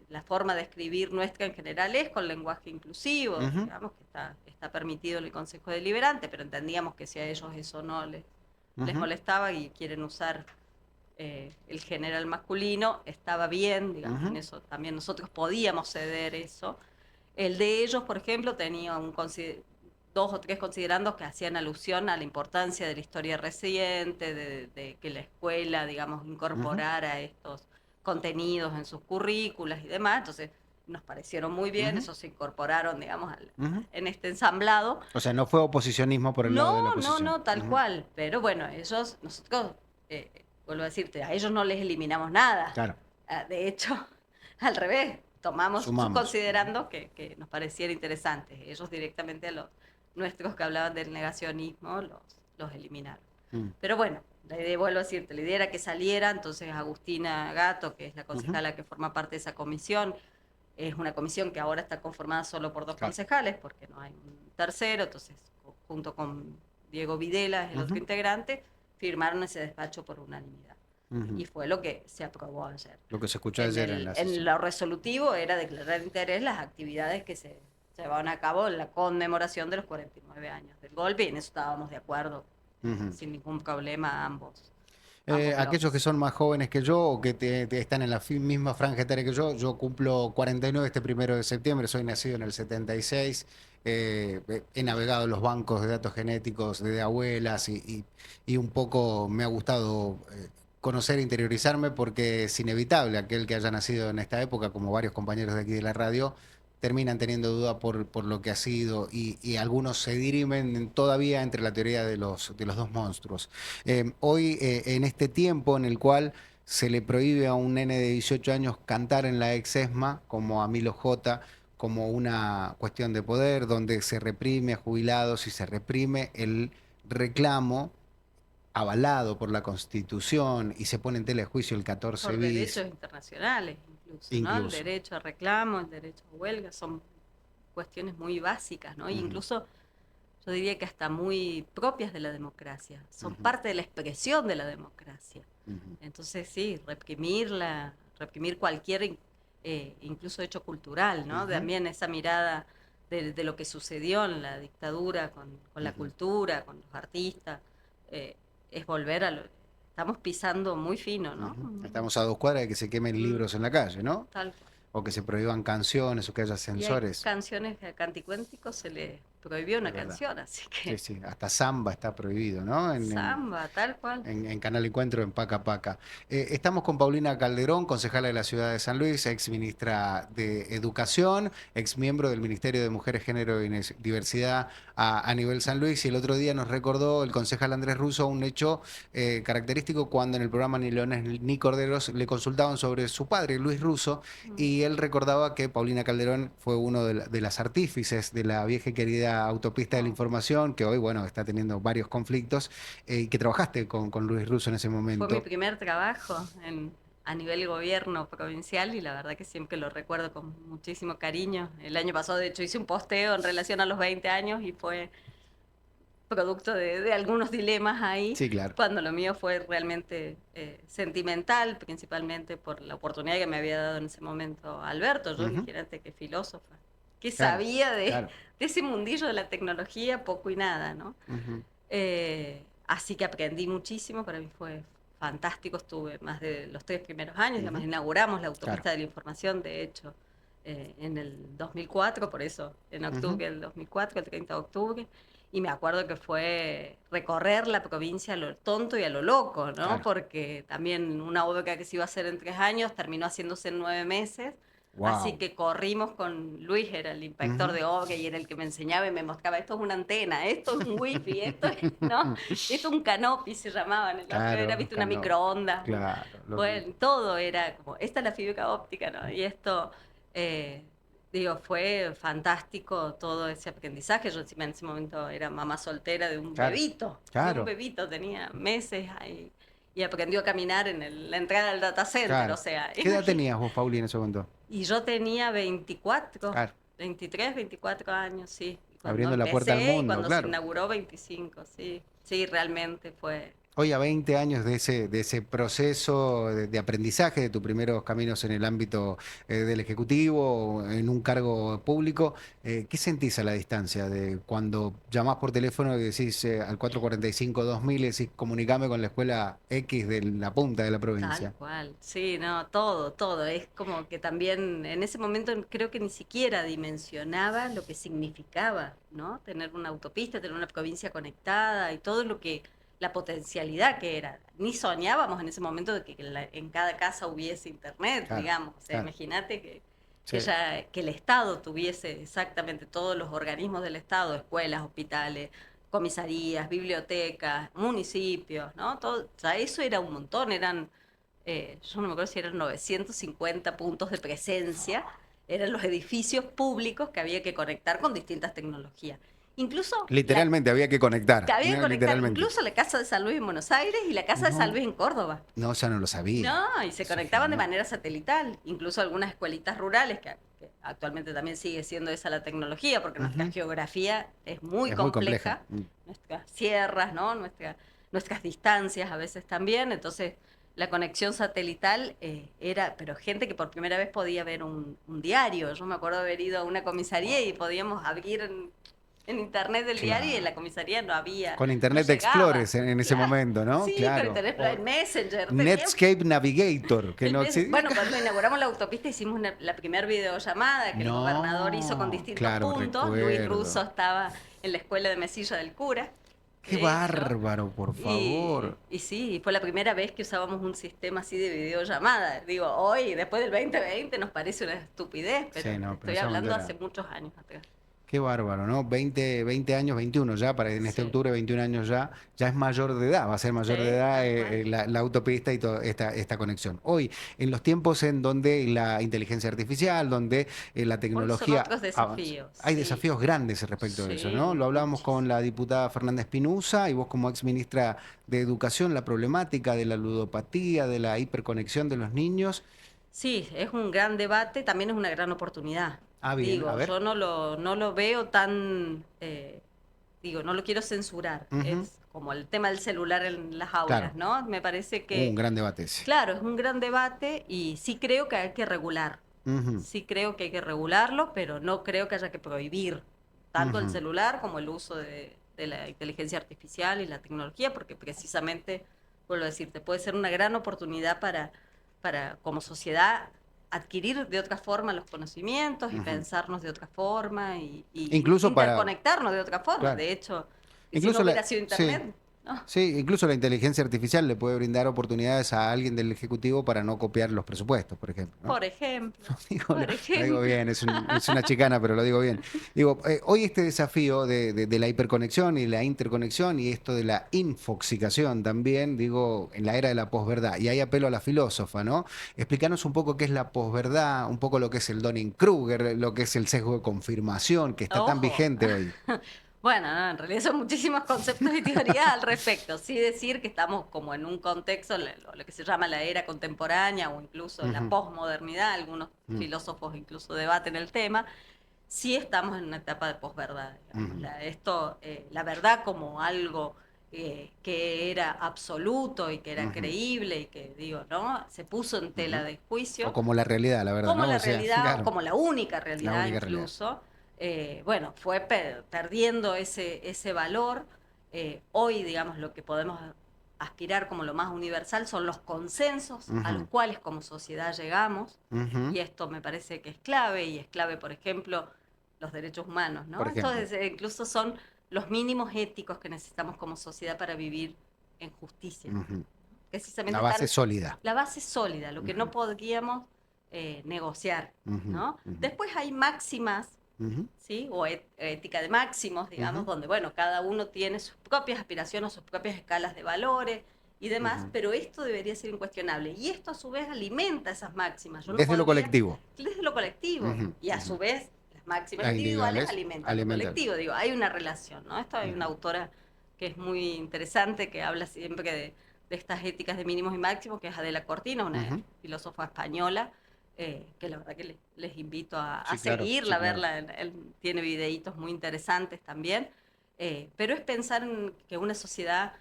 la forma de escribir nuestra en general es con lenguaje inclusivo, Ujú. digamos que está permitido en el Consejo Deliberante, pero entendíamos que si a ellos eso no les Ujú. molestaba y quieren usar el general masculino, estaba bien, digamos, Ujú. en eso también nosotros podíamos ceder eso. El de ellos, por ejemplo, tenía 2 o 3 considerandos que hacían alusión a la importancia de la historia reciente, de que la escuela, digamos, Ujú. incorporara estos contenidos en sus currículas y demás. Entonces, nos parecieron muy bien, Ujú. esos se incorporaron, digamos, Ujú. en este ensamblado. O sea, no fue oposicionismo por el lado de la No, no, oposición. no, tal Ujú. cual. Pero bueno, nosotros, vuelvo a decirte, a ellos no les eliminamos nada. Claro, De hecho, al revés, tomamos sus sumamos. considerandos que nos pareciera interesantes. Ellos directamente a los nuestros que hablaban del negacionismo los eliminaron. Mm. Pero bueno, la idea, vuelvo a decirte, la idea era que saliera, entonces Agustina Gato, que es la Ujú. concejala que forma parte de esa comisión, es una comisión que ahora está conformada solo por 2 Claro. concejales, porque no hay un tercero, entonces junto con Diego Videla, es el otro Ujú. integrante, firmaron ese despacho por unanimidad. Ujú. Y fue lo que se aprobó ayer. Lo que se escuchó ayer en la En sesión. lo resolutivo era declarar interés las actividades que se llevaban a cabo en la conmemoración de los 49 años del golpe, y en eso estábamos de acuerdo, Ujú. sin ningún problema ambos Aquellos que bloques. son más jóvenes que yo o que están en la misma franja etaria que yo cumplo 49 este 1 de septiembre, soy nacido en el 76, he navegado los bancos de datos genéticos de abuelas y un poco me ha gustado conocer e interiorizarme porque es inevitable aquel que haya nacido en esta época, como varios compañeros de aquí de la radio, terminan teniendo duda por lo que ha sido y algunos se dirimen todavía entre la teoría de los dos monstruos. Hoy, en este tiempo en el cual se le prohíbe a un nene de 18 años cantar en la ex ESMA, como a Milo J, como una cuestión de poder, donde se reprime a jubilados y se reprime el reclamo avalado por la Constitución y se pone en tela de juicio el 14 Por bis, derechos internacionales incluso, ¿no? El incluso. derecho a reclamo, el derecho a huelga, son cuestiones muy básicas, ¿no? Y Ujú. incluso yo diría que hasta muy propias de la democracia, son Ujú. parte de la expresión de la democracia. Ujú. Entonces sí, reprimir cualquier incluso hecho cultural, ¿no? Ujú. También esa mirada de lo que sucedió en la dictadura con la Ujú. cultura, con los artistas, eh, es volver a lo... Estamos pisando muy fino, ¿no? Ujú. Estamos a 2 cuadras de que se quemen Mm, libros en la calle, ¿no? tal cual. O que se prohíban canciones o que haya Y hay censores. canciones que a Canticuéntico se le prohibió Es una verdad. canción, así Sí, que sí, hasta samba está prohibido, ¿no? samba, tal cual. En Canal Encuentro, en Paca Paca. Estamos con Paulina Calderón, concejala de la ciudad de San Luis, ex ministra de Educación, ex miembro del Ministerio de Mujeres, Género y Diversidad a nivel San Luis. Y el otro día nos recordó el concejal Andrés Russo un hecho característico cuando en el programa Ni Leones ni Corderos le consultaban sobre su padre, Luis Russo, Mm. y él recordaba que Paulina Calderón fue uno de las artífices de la vieja y querida autopista de la Oh. información, que hoy, bueno, está teniendo varios conflictos, y que trabajaste con Luis Russo en ese Fue mi momento. primer trabajo a nivel gobierno provincial y la verdad que siempre lo recuerdo con muchísimo cariño. El año pasado, de hecho, hice un posteo en relación a los 20 años y fue producto de algunos dilemas ahí, Sí, claro. cuando lo mío fue realmente sentimental, principalmente por la oportunidad que me había dado en ese momento Alberto. Yo, Ujú. imagínate qué filósofa, que Claro, sabía claro. de ese mundillo de la tecnología poco y nada, ¿no? Ujú. Así que aprendí muchísimo, para mí fantástico, estuve más de los 3 primeros años, además inauguramos la autopista Claro. de la información, de hecho, en el 2004, por eso, en octubre del 2004, el 30 de octubre, y me acuerdo que fue recorrer la provincia a lo tonto y a lo loco, ¿no? Claro. Porque también una obra que se iba a hacer en 3 años terminó haciéndose en 9 meses. Wow. Así que corrimos con Luis, era el inspector de obra y era el que me enseñaba y me mostraba, esto es una antena, esto es un wifi, esto es, ¿no? Esto es un canopy, se llamaban, el otro Claro, era, viste, una canopy. microondas. Claro. Bueno, todo era como, esta es la fibra óptica, ¿no? Y esto, digo, fue fantástico todo ese aprendizaje. Yo encima en ese momento era mamá soltera de un Claro, bebito, claro. tenía meses ahí, y aprendió a caminar en la entrada al data center, Claro. o sea, ¿Qué edad tenías vos, Pauli, en ese momento? y yo tenía 24, Claro. 23, 24 años, sí. Y cuando Abriendo la puerta al empecé y mundo, cuando claro. se inauguró, 25, sí. Sí, realmente fue. Hoy a 20 años de ese proceso de aprendizaje, de tus primeros caminos en el ámbito del Ejecutivo, en un cargo público, ¿qué sentís a la distancia de cuando llamás por teléfono y decís al 445-2000 y decís comunicame con la escuela X de la punta de la provincia? Tal cual, sí, no, todo, todo. Es como que también en ese momento creo que ni siquiera dimensionaba lo que significaba, ¿no? Tener una autopista, tener una provincia conectada y todo lo que, la potencialidad que era. Ni soñábamos en ese momento de que en cada casa hubiese internet, Claro, digamos. O sea, claro. imagínate que, Sí. que el Estado tuviese exactamente todos los organismos del Estado, escuelas, hospitales, comisarías, bibliotecas, municipios, ¿no? Todo, o sea, eso era un montón, yo no me acuerdo si eran 950 puntos de presencia, eran los edificios públicos que había que conectar con distintas tecnologías. Incluso Literalmente había que conectar. que había que conectar Literalmente. incluso la Casa de San Luis en Buenos Aires y la Casa de San Luis en Córdoba. No, ya no lo sabía. No, y se Eso es conectaban de genial. manera satelital, incluso algunas escuelitas rurales, que actualmente también sigue siendo esa la tecnología, porque nuestra geografía es muy Es muy compleja, compleja. nuestras sierras, ¿no? Nuestras distancias a veces también, entonces la conexión satelital era, pero gente que por primera vez podía ver un diario. Yo me acuerdo haber ido a una comisaría y podíamos abrir en internet el diario y en la comisaría no había. Con Internet no llegaba. Explorer en ese Claro. momento, ¿no? Sí, Claro. con Internet en Messenger. Netscape Navigator, que no existía. Bueno, cuando inauguramos la autopista hicimos la primera videollamada que el No, gobernador hizo con distintos claro, puntos. Luis recuerdo. Russo estaba en la escuela de Mesilla del Cura. Qué de hecho. bárbaro, por favor. Y sí, fue la primera vez que usábamos un sistema así de videollamada. Digo, hoy, después del 2020, nos parece una estupidez, pero Sí, no, pero estoy ese hablando momento hace era- muchos años atrás. Qué bárbaro, ¿no? 20 años, 21 ya, para en este Sí. octubre, 21 años ya es mayor de edad, va a ser mayor Sí, de edad tal cual. la autopista y toda esta conexión. Hoy, en los tiempos en donde la inteligencia artificial, donde la Hoy son tecnología otros desafíos. hay sí. desafíos grandes respecto de eso, Sí, ¿no? Lo hablábamos muchísimo. con la diputada Fernanda Espinosa y vos como ex ministra de Educación, la problemática de la ludopatía, de la hiperconexión de los niños. Sí, es un gran debate, también es una gran oportunidad. Ah, bien, a Digo, ver. yo no lo veo tan, digo, no lo quiero censurar. Ujú. Es como el tema del celular en las aulas, Claro. ¿no? Me parece que, Un gran debate ese. claro, es un gran debate y sí creo que hay que regular. Ujú. Sí creo que hay que regularlo, pero no creo que haya que prohibir tanto el Ujú. celular como el uso de la inteligencia artificial y la tecnología, porque precisamente, vuelvo a decirte, puede ser una gran oportunidad para como sociedad adquirir de otra forma los conocimientos y Ujú. pensarnos de otra forma y Incluso para- interconectarnos de otra forma. Claro. De hecho, Incluso si no la- hubiera sido sí. internet, ¿no? Sí, incluso la inteligencia artificial le puede brindar oportunidades a alguien del Ejecutivo para no copiar los presupuestos, por ejemplo, ¿no? Por ejemplo, Digo, por lo digo ejemplo. bien, es una chicana, pero lo digo bien. Digo, hoy este desafío de la hiperconexión y la interconexión y esto de la infoxicación también, digo, en la era de la posverdad, y ahí apelo a la filósofa, ¿no? Explícanos un poco qué es la posverdad, un poco lo que es el Dunning-Kruger, lo que es el sesgo de confirmación, que está tan Ojo. vigente hoy. Bueno, no, en realidad son muchísimos conceptos y teorías al respecto. Sí decir que estamos como en un contexto, lo que se llama la era contemporánea o incluso la Ujú. posmodernidad, algunos Mm. filósofos incluso debaten el tema. Sí estamos en una etapa de posverdad, digamos. Ujú. La verdad como algo que era absoluto y que era Ujú. creíble y que, digo, ¿no? Se puso en tela Ujú. de juicio O como la realidad, la verdad, como ¿no? la O sea, realidad, claro. como la única realidad única realidad. incluso, bueno, fue perdiendo ese valor. Hoy, digamos, lo que podemos aspirar como lo más universal son los consensos a los Ujú. cuales como sociedad llegamos, Ujú. y esto me parece que es clave, y es clave, por ejemplo, los derechos humanos, Por ¿no? ejemplo. Entonces, incluso son los mínimos éticos que necesitamos como sociedad para vivir en justicia. Ujú. La Precisamente base están sólida. la base sólida, lo que Ujú. no podríamos negociar, Ujú. ¿no? Ujú. Después hay máximas, Ujú. ¿sí? O ética de máximos, digamos, Ujú. donde, bueno, cada uno tiene sus propias aspiraciones, sus propias escalas de valores y demás, Ujú. pero esto debería ser incuestionable. Y esto a su vez alimenta esas máximas. Yo no Desde lo podría, colectivo. desde lo colectivo, Ujú. y a Ujú. su vez las máximas Las individuales individuales alimentan lo alimentan. colectivo. Digo, hay una relación, ¿no? Esto hay una Ujú. autora que es muy interesante, que habla siempre de estas éticas de mínimos y máximos, que es Adela Cortina, una Ujú. filósofa española, que la verdad que les invito a Sí, claro, sí, seguirla, a claro. verla. Él tiene videitos muy interesantes también. Pero es pensar en que una sociedad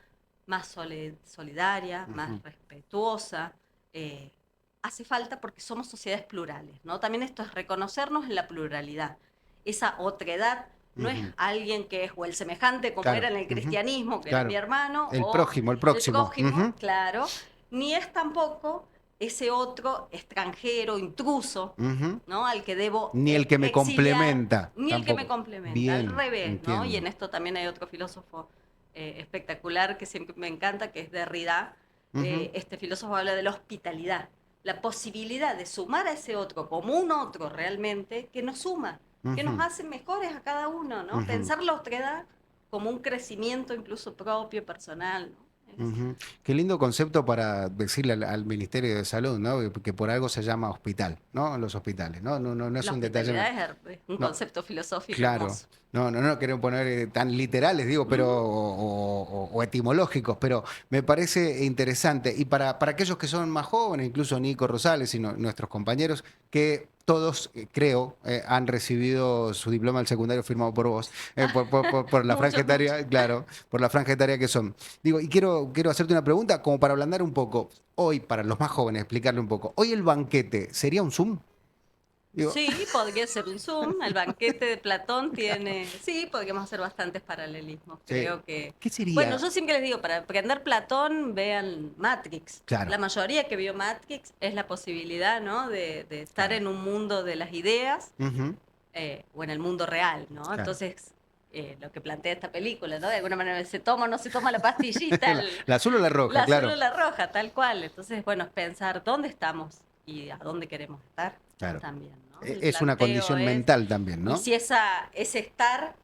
más solidaria, Ujú. más respetuosa, eh, hace falta porque somos sociedades plurales, ¿no? También esto es reconocernos en la pluralidad. Esa otredad no es Ujú. alguien que es o el semejante como era Claro. en el Ujú. cristianismo, que era mi Claro. hermano, El o prójimo, el el próximo. prójimo, Ujú. claro, ni es tampoco ese otro extranjero, intruso, Ujú. ¿no? Al que debo Ni el que me exiliar, complementa, ni el que me tampoco. complementa, al Bien, revés, ¿no? Y entiendo. en esto también hay otro filósofo espectacular que siempre me encanta, que es Derrida. Ujú. Este filósofo habla de la hospitalidad, la posibilidad de sumar a ese otro como un otro realmente, que nos suma, que nos Ujú. hace mejores a cada uno, ¿no? Ujú. Pensar la otredad como un crecimiento incluso propio, personal, ¿no? Ujú. Qué lindo concepto para decirle al Ministerio de Salud, ¿no? Que por algo se llama hospital, ¿no? Los hospitales, ¿no? No es La un detalle hospitalidad menor. es un No, concepto filosófico claro. hermoso. No queremos poner tan literales, digo, pero Ujú. o etimológicos, pero me parece interesante. Y para aquellos que son más jóvenes, incluso Nico Rosales y nuestros compañeros, que todos, creo, han recibido su diploma del secundario firmado por vos, por la franja Muchos, muchos. etaria, claro, por la franja etaria que son. Digo, y quiero hacerte una pregunta como para ablandar un poco. Hoy, para los más jóvenes, explicarle un poco. Hoy el banquete, ¿sería un Zoom? Digo, Sí, podría ser un Zoom. El banquete de Platón tiene. Sí, podríamos hacer bastantes paralelismos. sí. Creo que. ¿Qué Bueno, sería? yo siempre les digo, para aprender Platón, vean Matrix. Claro, La mayoría que vio Matrix es la posibilidad, ¿no? De estar claro. en un mundo de las ideas Ujú. o en el mundo real, ¿no? Claro. Entonces, lo que plantea esta película, ¿no? De alguna manera, ¿se toma o no se toma la pastillita? La azul o la La roja, azul claro. o la roja, tal cual. Entonces, bueno, es pensar dónde estamos y a dónde queremos estar Claro. también, ¿no? El Es una planteo condición es, mental también, y ¿no? si ese estar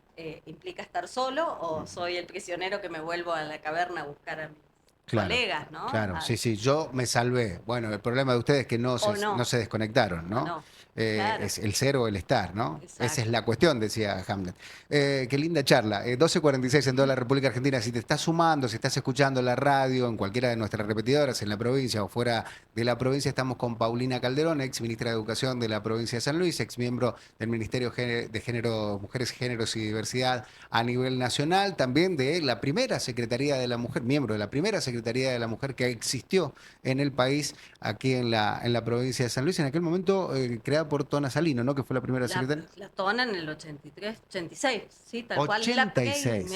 implica estar solo o soy el prisionero que me vuelvo a la caverna a buscar a mis Claro, colegas, ¿no? claro. Sí, sí, yo me salvé. Bueno, el problema de ustedes es que O no no, se desconectaron, o ¿no? no. Claro, Es el ser o el estar, ¿no? Esa es exacto. la cuestión, decía Hamlet. Qué linda charla. 12:46 en toda la República Argentina. Si te estás sumando, si estás escuchando la radio en cualquiera de nuestras repetidoras, en la provincia o fuera de la provincia, estamos con Paulina Calderón, ex ministra de Educación de la provincia de San Luis, ex miembro del Ministerio de Género, Mujeres, Géneros y Diversidad a nivel nacional, también de la primera Secretaría de la Mujer, miembro de la primera Secretaría de la Mujer que existió en el país, aquí en la provincia de San Luis, en aquel momento creada por Tona Salino, ¿no? Que fue la primera secretaria. La tona en el 83, 86, sí, tal cual. Es 86.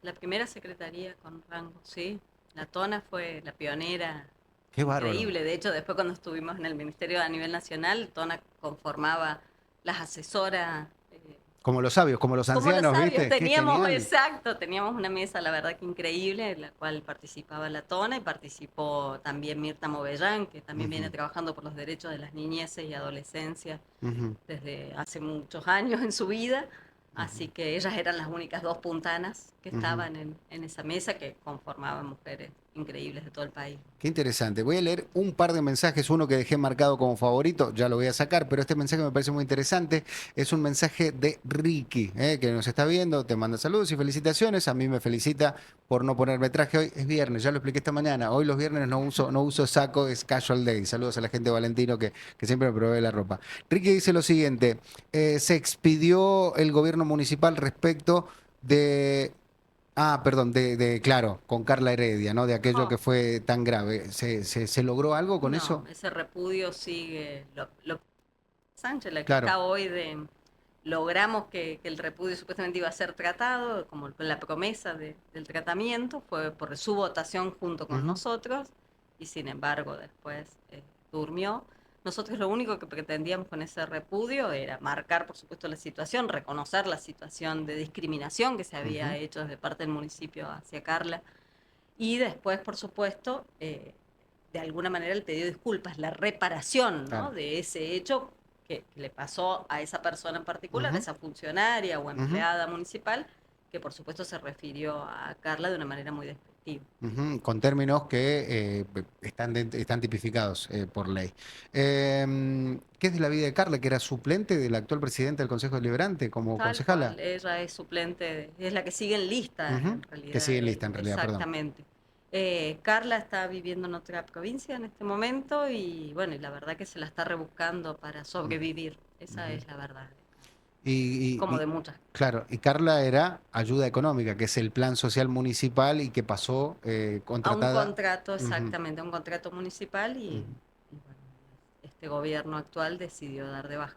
la primera secretaría con rango, sí. La tona fue la pionera, Qué bárbaro. increíble. De hecho, después cuando estuvimos en el ministerio a nivel nacional, Tona conformaba las asesoras. Como los sabios, como los Como los ancianos, sabios, ¿viste? Qué teníamos, genial. exacto, teníamos una mesa, la verdad que increíble, en la cual participaba la Tona y participó también Mirta Movellán, que también viene Ujú, trabajando por los derechos de las niñeces y adolescencias ujú, desde hace muchos años en su vida, ujú, así que ellas eran las únicas dos puntanas que ujú. estaban en esa mesa que conformaban mujeres increíbles de todo el país. Qué interesante. Voy a leer un par de mensajes, uno que dejé marcado como favorito, ya lo voy a sacar, pero este mensaje me parece muy interesante. Es un mensaje de Ricky, que nos está viendo, te manda saludos y felicitaciones. A mí me felicita por no ponerme traje hoy. Es viernes, ya lo expliqué esta mañana. Hoy los viernes no uso saco, es casual day. Saludos a la gente de Valentino que siempre me provee la ropa. Ricky dice lo siguiente, se expidió el gobierno municipal respecto de... Ah, perdón, claro, con Carla Heredia, ¿no? De aquello Oh, que fue tan grave. ¿Se logró algo con no, eso? ese repudio sigue. Sánchez, la que Claro. está hoy logramos que el repudio supuestamente iba a ser tratado, como con la promesa del tratamiento, fue por su votación junto con nosotros, y sin embargo después durmió. Nosotros lo único que pretendíamos con ese repudio era marcar, por supuesto, la situación, reconocer la situación de discriminación que se había hecho desde parte del municipio hacia Carla, y después, por supuesto, de alguna manera el pedido de disculpas, la reparación, ¿no? Claro. De ese hecho que le pasó a esa persona en particular, a esa funcionaria o empleada municipal, que por supuesto se refirió a Carla de una manera muy despectiva. Con términos que están tipificados por ley. ¿Qué es de la vida de Carla, que era suplente del actual presidente del Consejo Deliberante como Tal concejala? cual, ella es suplente, es la que sigue en lista en realidad. Que sigue en lista, en realidad, perdón. Exactamente. Carla está viviendo en otra provincia en este momento y bueno, y la verdad que se la está rebuscando para sobrevivir. Esa es la verdad. Como de muchas. Claro, y Carla era ayuda económica, que es el plan social municipal y que pasó contratada. A un contrato, exactamente, a un contrato municipal y bueno, este gobierno actual decidió dar de baja.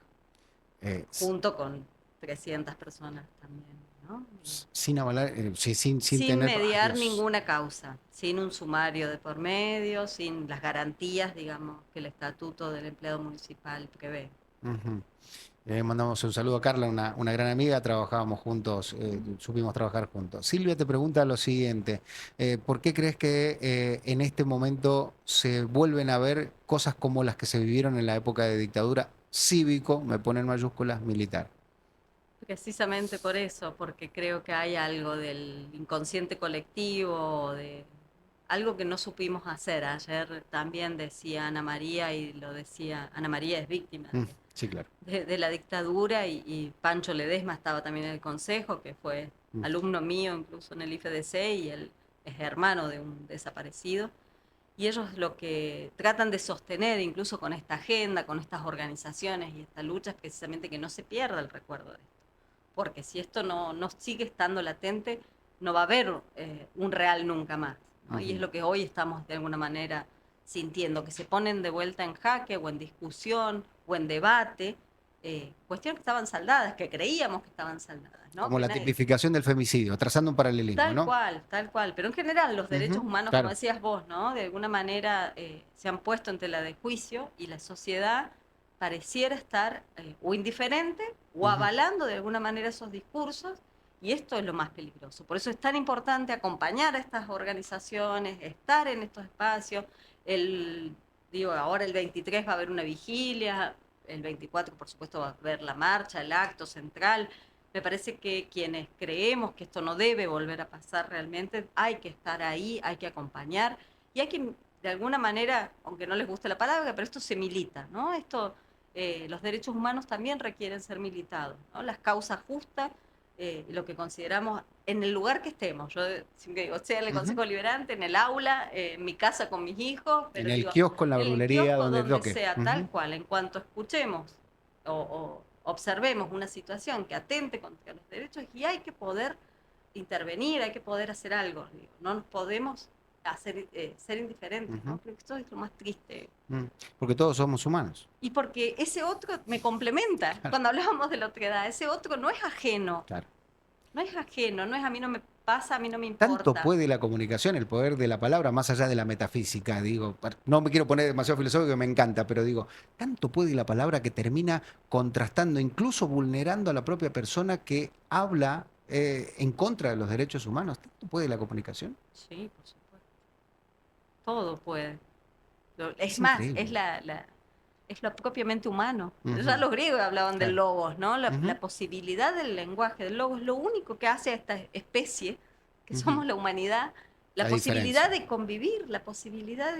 Junto con 300 personas también, ¿no? Sin avalar, sin Sin tener... mediar Dios. ninguna causa, sin un sumario de por medio, sin las garantías, digamos, que el estatuto del empleado municipal prevé. Mandamos un saludo a Carla, una gran amiga, trabajábamos juntos, supimos trabajar juntos. Silvia te pregunta lo siguiente, ¿por qué crees que en este momento se vuelven a ver cosas como las que se vivieron en la época de dictadura cívico, me pone en mayúsculas, militar? Precisamente por eso, porque creo que hay algo del inconsciente colectivo, de algo que no supimos hacer. Ayer también decía Ana María, y lo decía, Ana María es víctima Sí, claro. de la dictadura, y Pancho Ledesma estaba también en el consejo, que fue alumno mío incluso en el IFDC, y él es hermano de un desaparecido. Y ellos lo que tratan de sostener, incluso con esta agenda, con estas organizaciones y esta lucha, es precisamente que no se pierda el recuerdo de esto. Porque si esto no sigue estando latente, no va a haber un real nunca más, ¿no? Y es lo que hoy estamos de alguna manera sintiendo, que se ponen de vuelta en jaque o en discusión o en debate, cuestiones que estaban saldadas, que creíamos que estaban saldadas, ¿no? Como Que la nadie... tipificación del femicidio, trazando un paralelismo, Tal ¿no? cual, tal cual. Pero en general los derechos humanos, claro. como decías vos, ¿no? De alguna manera se han puesto en tela de juicio, y la sociedad pareciera estar o indiferente o avalando de alguna manera esos discursos, y esto es lo más peligroso. Por eso es tan importante acompañar a estas organizaciones, estar en estos espacios. Ahora el 23 va a haber una vigilia, el 24 por supuesto va a haber la marcha, el acto central. Me parece que quienes creemos que esto no debe volver a pasar realmente, hay que estar ahí, hay que acompañar, y hay que, de alguna manera, aunque no les guste la palabra, pero esto se milita, ¿no? Los derechos humanos también requieren ser militados, ¿no? Las causas justas, lo que consideramos, en el lugar que estemos, yo siempre digo, sea en el Consejo Deliberante, en el aula, en mi casa con mis hijos, pero en el digo, kiosco, en la en el verdulería, kiosco, donde toque. sea, tal cual, en cuanto escuchemos o observemos una situación que atente contra los derechos, y hay que poder intervenir, hay que poder hacer algo. Digo, no nos podemos ser indiferentes, ¿no? Creo que esto es lo más triste. Porque todos somos humanos. Y porque ese otro me complementa. Claro. Cuando hablábamos de la otredad, ese otro no es ajeno. Claro. No es ajeno, no es a mí no me pasa, a mí no me importa. Tanto puede la comunicación, el poder de la palabra, más allá de la metafísica, digo, no me quiero poner demasiado filosófico, que me encanta, pero digo, tanto puede la palabra que termina contrastando, incluso vulnerando a la propia persona que habla en contra de los derechos humanos. ¿Tanto puede la comunicación? Sí, por supuesto. Todo puede. Es más, es lo propiamente humano. Ya los griegos hablaban del logos, ¿no? La posibilidad del lenguaje, del logos, es lo único que hace a esta especie, que somos la humanidad, la posibilidad de convivir, la posibilidad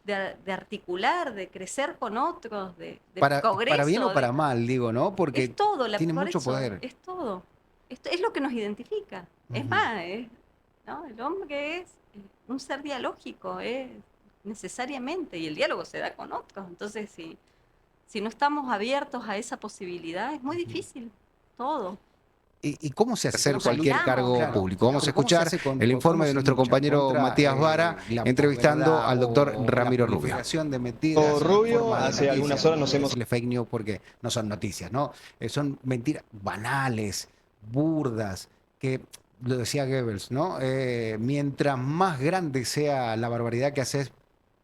de articular, de crecer con otros, de progreso. Para bien o para mal, digo, ¿no? Porque es todo, tiene mucho poder. Es todo. Esto es lo que nos identifica. Es más, ¿no? El hombre es un ser dialógico, necesariamente, y el diálogo se da con otros. Entonces, si no estamos abiertos a esa posibilidad, es muy difícil todo. ¿Y cómo se hace ¿Cómo hacer cualquier saltamos? cargo público? Vamos a ¿Cómo se escuchar hace el informe cómo de se nuestro lucha compañero contra, Matías Vara la entrevistando posverdad al doctor o Ramiro la Rubio. proliferación de mentiras en Rubio, forma de hace algunas noticias? horas nos hemos Decirle fake news porque no son noticias, ¿no? Son mentiras banales, burdas, que lo decía Goebbels, ¿no? Mientras más grande sea la barbaridad que haces,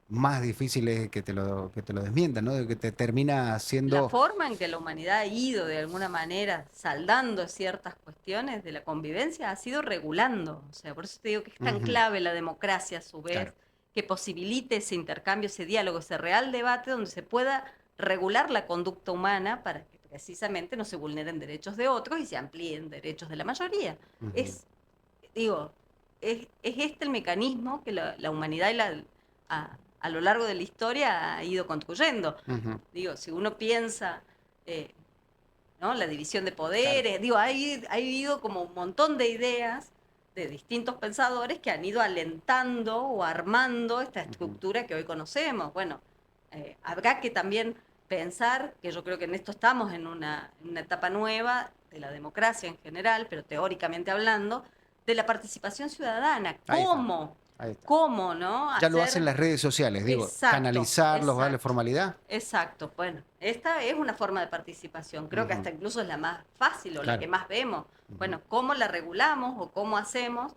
más difícil es que te lo desmientan, ¿no? De que te termina La siendo... forma en que la humanidad ha ido de alguna manera saldando ciertas cuestiones de la convivencia ha sido regulando. O sea, por eso te digo que es tan Ujú. clave la democracia a su vez, Claro. que posibilite ese intercambio, ese diálogo, ese real debate donde se pueda regular la conducta humana para que precisamente no se vulneren derechos de otros y se amplíen derechos de la mayoría. Ujú. Es, digo, es este el mecanismo que la humanidad a lo largo de la historia ha ido construyendo. Ujú. Digo, si uno piensa, ¿no? La división de poderes, digo, ha habido como un montón de ideas de distintos pensadores que han ido alentando o armando esta estructura que hoy conocemos. Bueno, habrá que también pensar, que yo creo que en esto estamos en una etapa nueva de la democracia en general, pero teóricamente hablando, de la participación ciudadana. Ahí está. ¿Cómo? Ahí está. ¿Cómo, no? Ya lo Hacer- hacen las redes sociales, digo, Exacto, canalizarlos, darle exacto. formalidad. Exacto, bueno, esta es una forma de participación, creo que Ujú. hasta incluso es la más fácil o la Claro. que más vemos. Bueno, ¿cómo la regulamos o cómo hacemos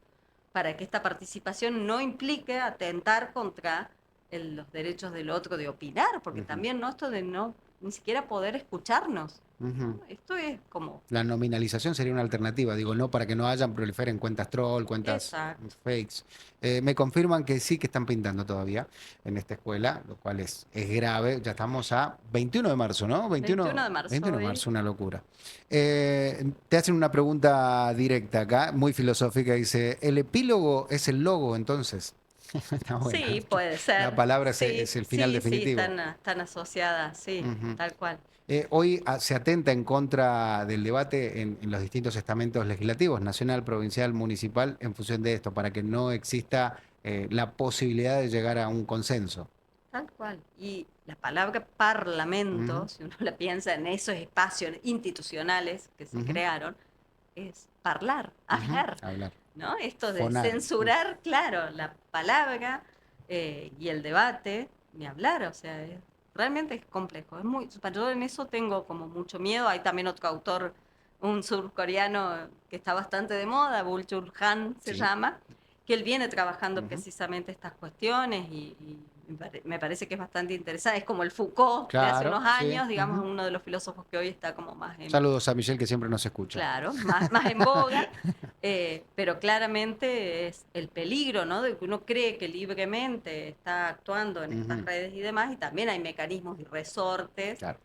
para que esta participación no implique atentar contra los derechos del otro de opinar? Porque Ujú. también, ¿no? Esto de no ni siquiera poder escucharnos, Ujú. ¿no? Esto es como... La nominalización sería una alternativa, digo, no para que no hayan proliferen cuentas troll, cuentas Exacto. fakes. Me confirman que sí que están pintando todavía en esta escuela, lo cual es grave. Ya estamos a 21 de marzo, ¿no? 21 de marzo 21 de hoy. marzo, una locura. Te hacen una pregunta directa acá, muy filosófica, dice, ¿el epílogo es el logo entonces? Está buena. Sí, puede ser. La palabra Sí, es el final sí, definitivo. Sí, están asociadas, sí, Ujú. tal cual. Hoy se atenta en contra del debate en los distintos estamentos legislativos, nacional, provincial, municipal, en función de esto, para que no exista la posibilidad de llegar a un consenso. Tal cual. Y la palabra parlamento, Ujú. si uno la piensa en esos espacios institucionales que se Ujú. crearon, es hablar, hablar, Hablar. ¿no? Esto de Fonar. censurar, claro, la palabra y el debate, ni hablar, o sea, realmente es complejo. Es muy, yo en eso tengo como mucho miedo. Hay también otro autor, un surcoreano que está bastante de moda, Bul-chul Han se Sí. llama, que él viene trabajando Ujú. precisamente estas cuestiones y me parece que es bastante interesante. Es como el Foucault de hace Claro, unos sí. años, digamos, Ujú. uno de los filósofos que hoy está como más en, Saludos a Michelle que siempre nos escucha. claro, más en boga, pero claramente es el peligro, ¿no? De que uno cree que libremente está actuando en estas Ujú. redes y demás, y también hay mecanismos y resortes, Claro.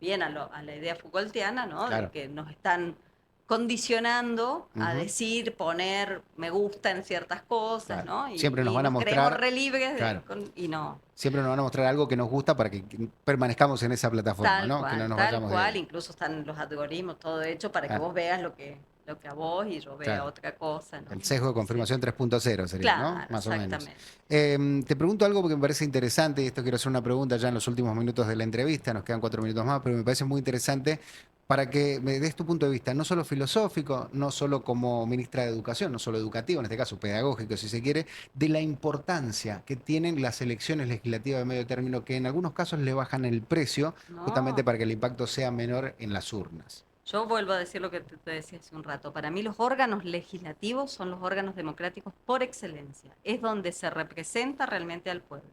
bien a la idea Foucaultiana, ¿no? Claro. De que nos están condicionando a Ujú. decir, poner me gusta en ciertas cosas, Claro. ¿no? Y, Siempre nos y van a creemos mostrar. re libres Claro. y no. Siempre nos van a mostrar algo que nos gusta para que permanezcamos en esa plataforma, ¿no? Que no nos Tal vayamos de cual, ahí. incluso están los algoritmos, todo hecho para que Claro. vos veas lo que a vos y yo vea Claro. otra cosa, ¿no? El sesgo de confirmación 3.0 sería, ¿no? Claro, Más o menos. exactamente. Te pregunto algo porque me parece interesante, y esto quiero hacer una pregunta ya en los últimos minutos de la entrevista, nos quedan 4 minutos más, pero me parece muy interesante para que me des tu punto de vista, no solo filosófico, no solo como ministra de Educación, no solo educativo, en este caso pedagógico, si se quiere, de la importancia que tienen las elecciones legislativas de medio término, que en algunos casos le bajan el precio, No. justamente para que el impacto sea menor en las urnas. Yo vuelvo a decir lo que te decía hace un rato. Para mí los órganos legislativos son los órganos democráticos por excelencia. Es donde se representa realmente al pueblo.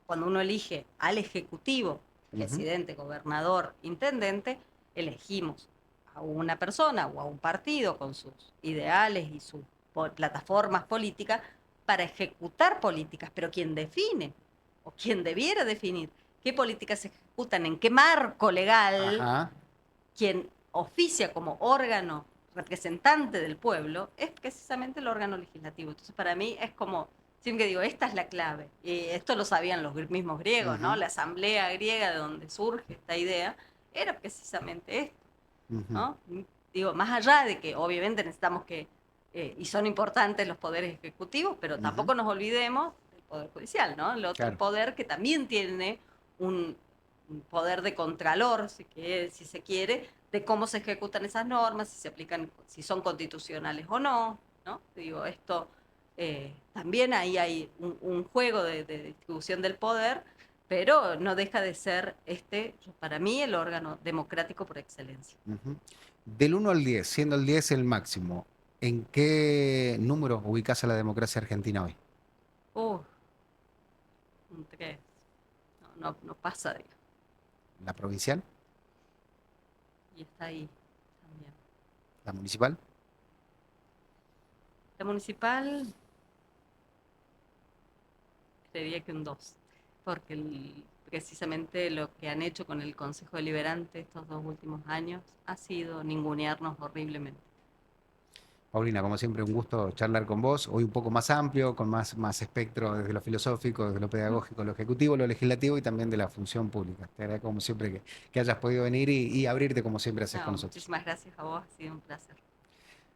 Cuando uno elige al Ejecutivo, presidente, gobernador, intendente, elegimos a una persona o a un partido con sus ideales y sus plataformas políticas para ejecutar políticas, pero quien define o quien debiera definir qué políticas se ejecutan, en qué marco legal, Ajá. quien oficia como órgano representante del pueblo es precisamente el órgano legislativo. Entonces, para mí es como, siempre digo, esta es la clave. Y esto lo sabían los mismos griegos, ¿no? Ujú. La asamblea griega de donde surge esta idea era precisamente esto, ¿no? Digo, más allá de que obviamente necesitamos que, y son importantes los poderes ejecutivos, pero tampoco nos olvidemos del poder judicial, ¿no? El otro Claro. poder que también tiene un un poder de contralor, si se quiere, de cómo se ejecutan esas normas, si se aplican, si son constitucionales o no, ¿no? Digo, esto también ahí hay un juego de distribución del poder, pero no deja de ser para mí, el órgano democrático por excelencia. Ujú. Del 1 al 10, siendo el 10 el máximo, ¿en qué número ubicás a la democracia argentina hoy? Uh, un 3. No pasa, digamos. ¿La provincial? Y está ahí también. ¿La municipal? La municipal, creería que un 2, porque precisamente lo que han hecho con el Consejo Deliberante estos 2 últimos años ha sido ningunearnos horriblemente. Paulina, como siempre, un gusto charlar con vos. Hoy un poco más amplio, con más espectro desde lo filosófico, desde lo pedagógico, lo ejecutivo, lo legislativo y también de la función pública. Te agradezco como siempre que hayas podido venir y abrirte como siempre haces No, con nosotros. muchísimas gracias a vos, ha sido un placer.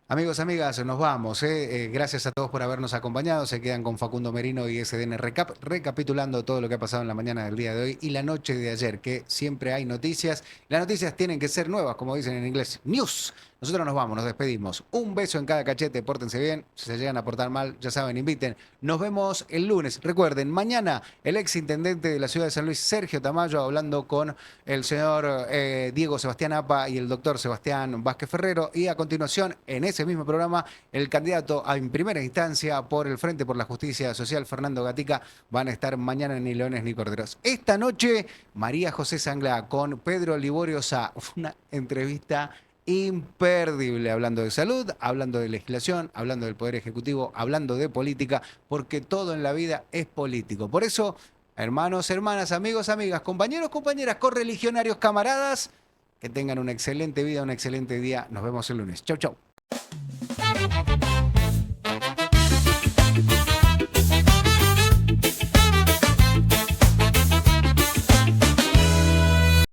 Amigos, amigas, nos vamos. Gracias a todos por habernos acompañado. Se quedan con Facundo Merino y SDN Recap, recapitulando todo lo que ha pasado en la mañana del día de hoy y la noche de ayer, que siempre hay noticias. Las noticias tienen que ser nuevas, como dicen en inglés, news. Nosotros nos vamos, nos despedimos. Un beso en cada cachete, pórtense bien. Si se llegan a portar mal, ya saben, inviten. Nos vemos el lunes. Recuerden, mañana el ex intendente de la ciudad de San Luis, Sergio Tamayo, hablando con el señor Diego Sebastián Apa y el doctor Sebastián Vázquez Ferrero. Y a continuación, en ese mismo programa, el candidato en primera instancia por el Frente por la Justicia Social, Fernando Gatica, van a estar mañana Ni Leones ni Corderos. Esta noche, María José Sangla con Pedro Liborio Sá. Una entrevista imperdible, hablando de salud, hablando de legislación, hablando del Poder Ejecutivo, hablando de política, porque todo en la vida es político. Por eso, hermanos, hermanas, amigos, amigas, compañeros, compañeras, correligionarios, camaradas, que tengan una excelente vida, un excelente día. Nos vemos el lunes. Chau, chau.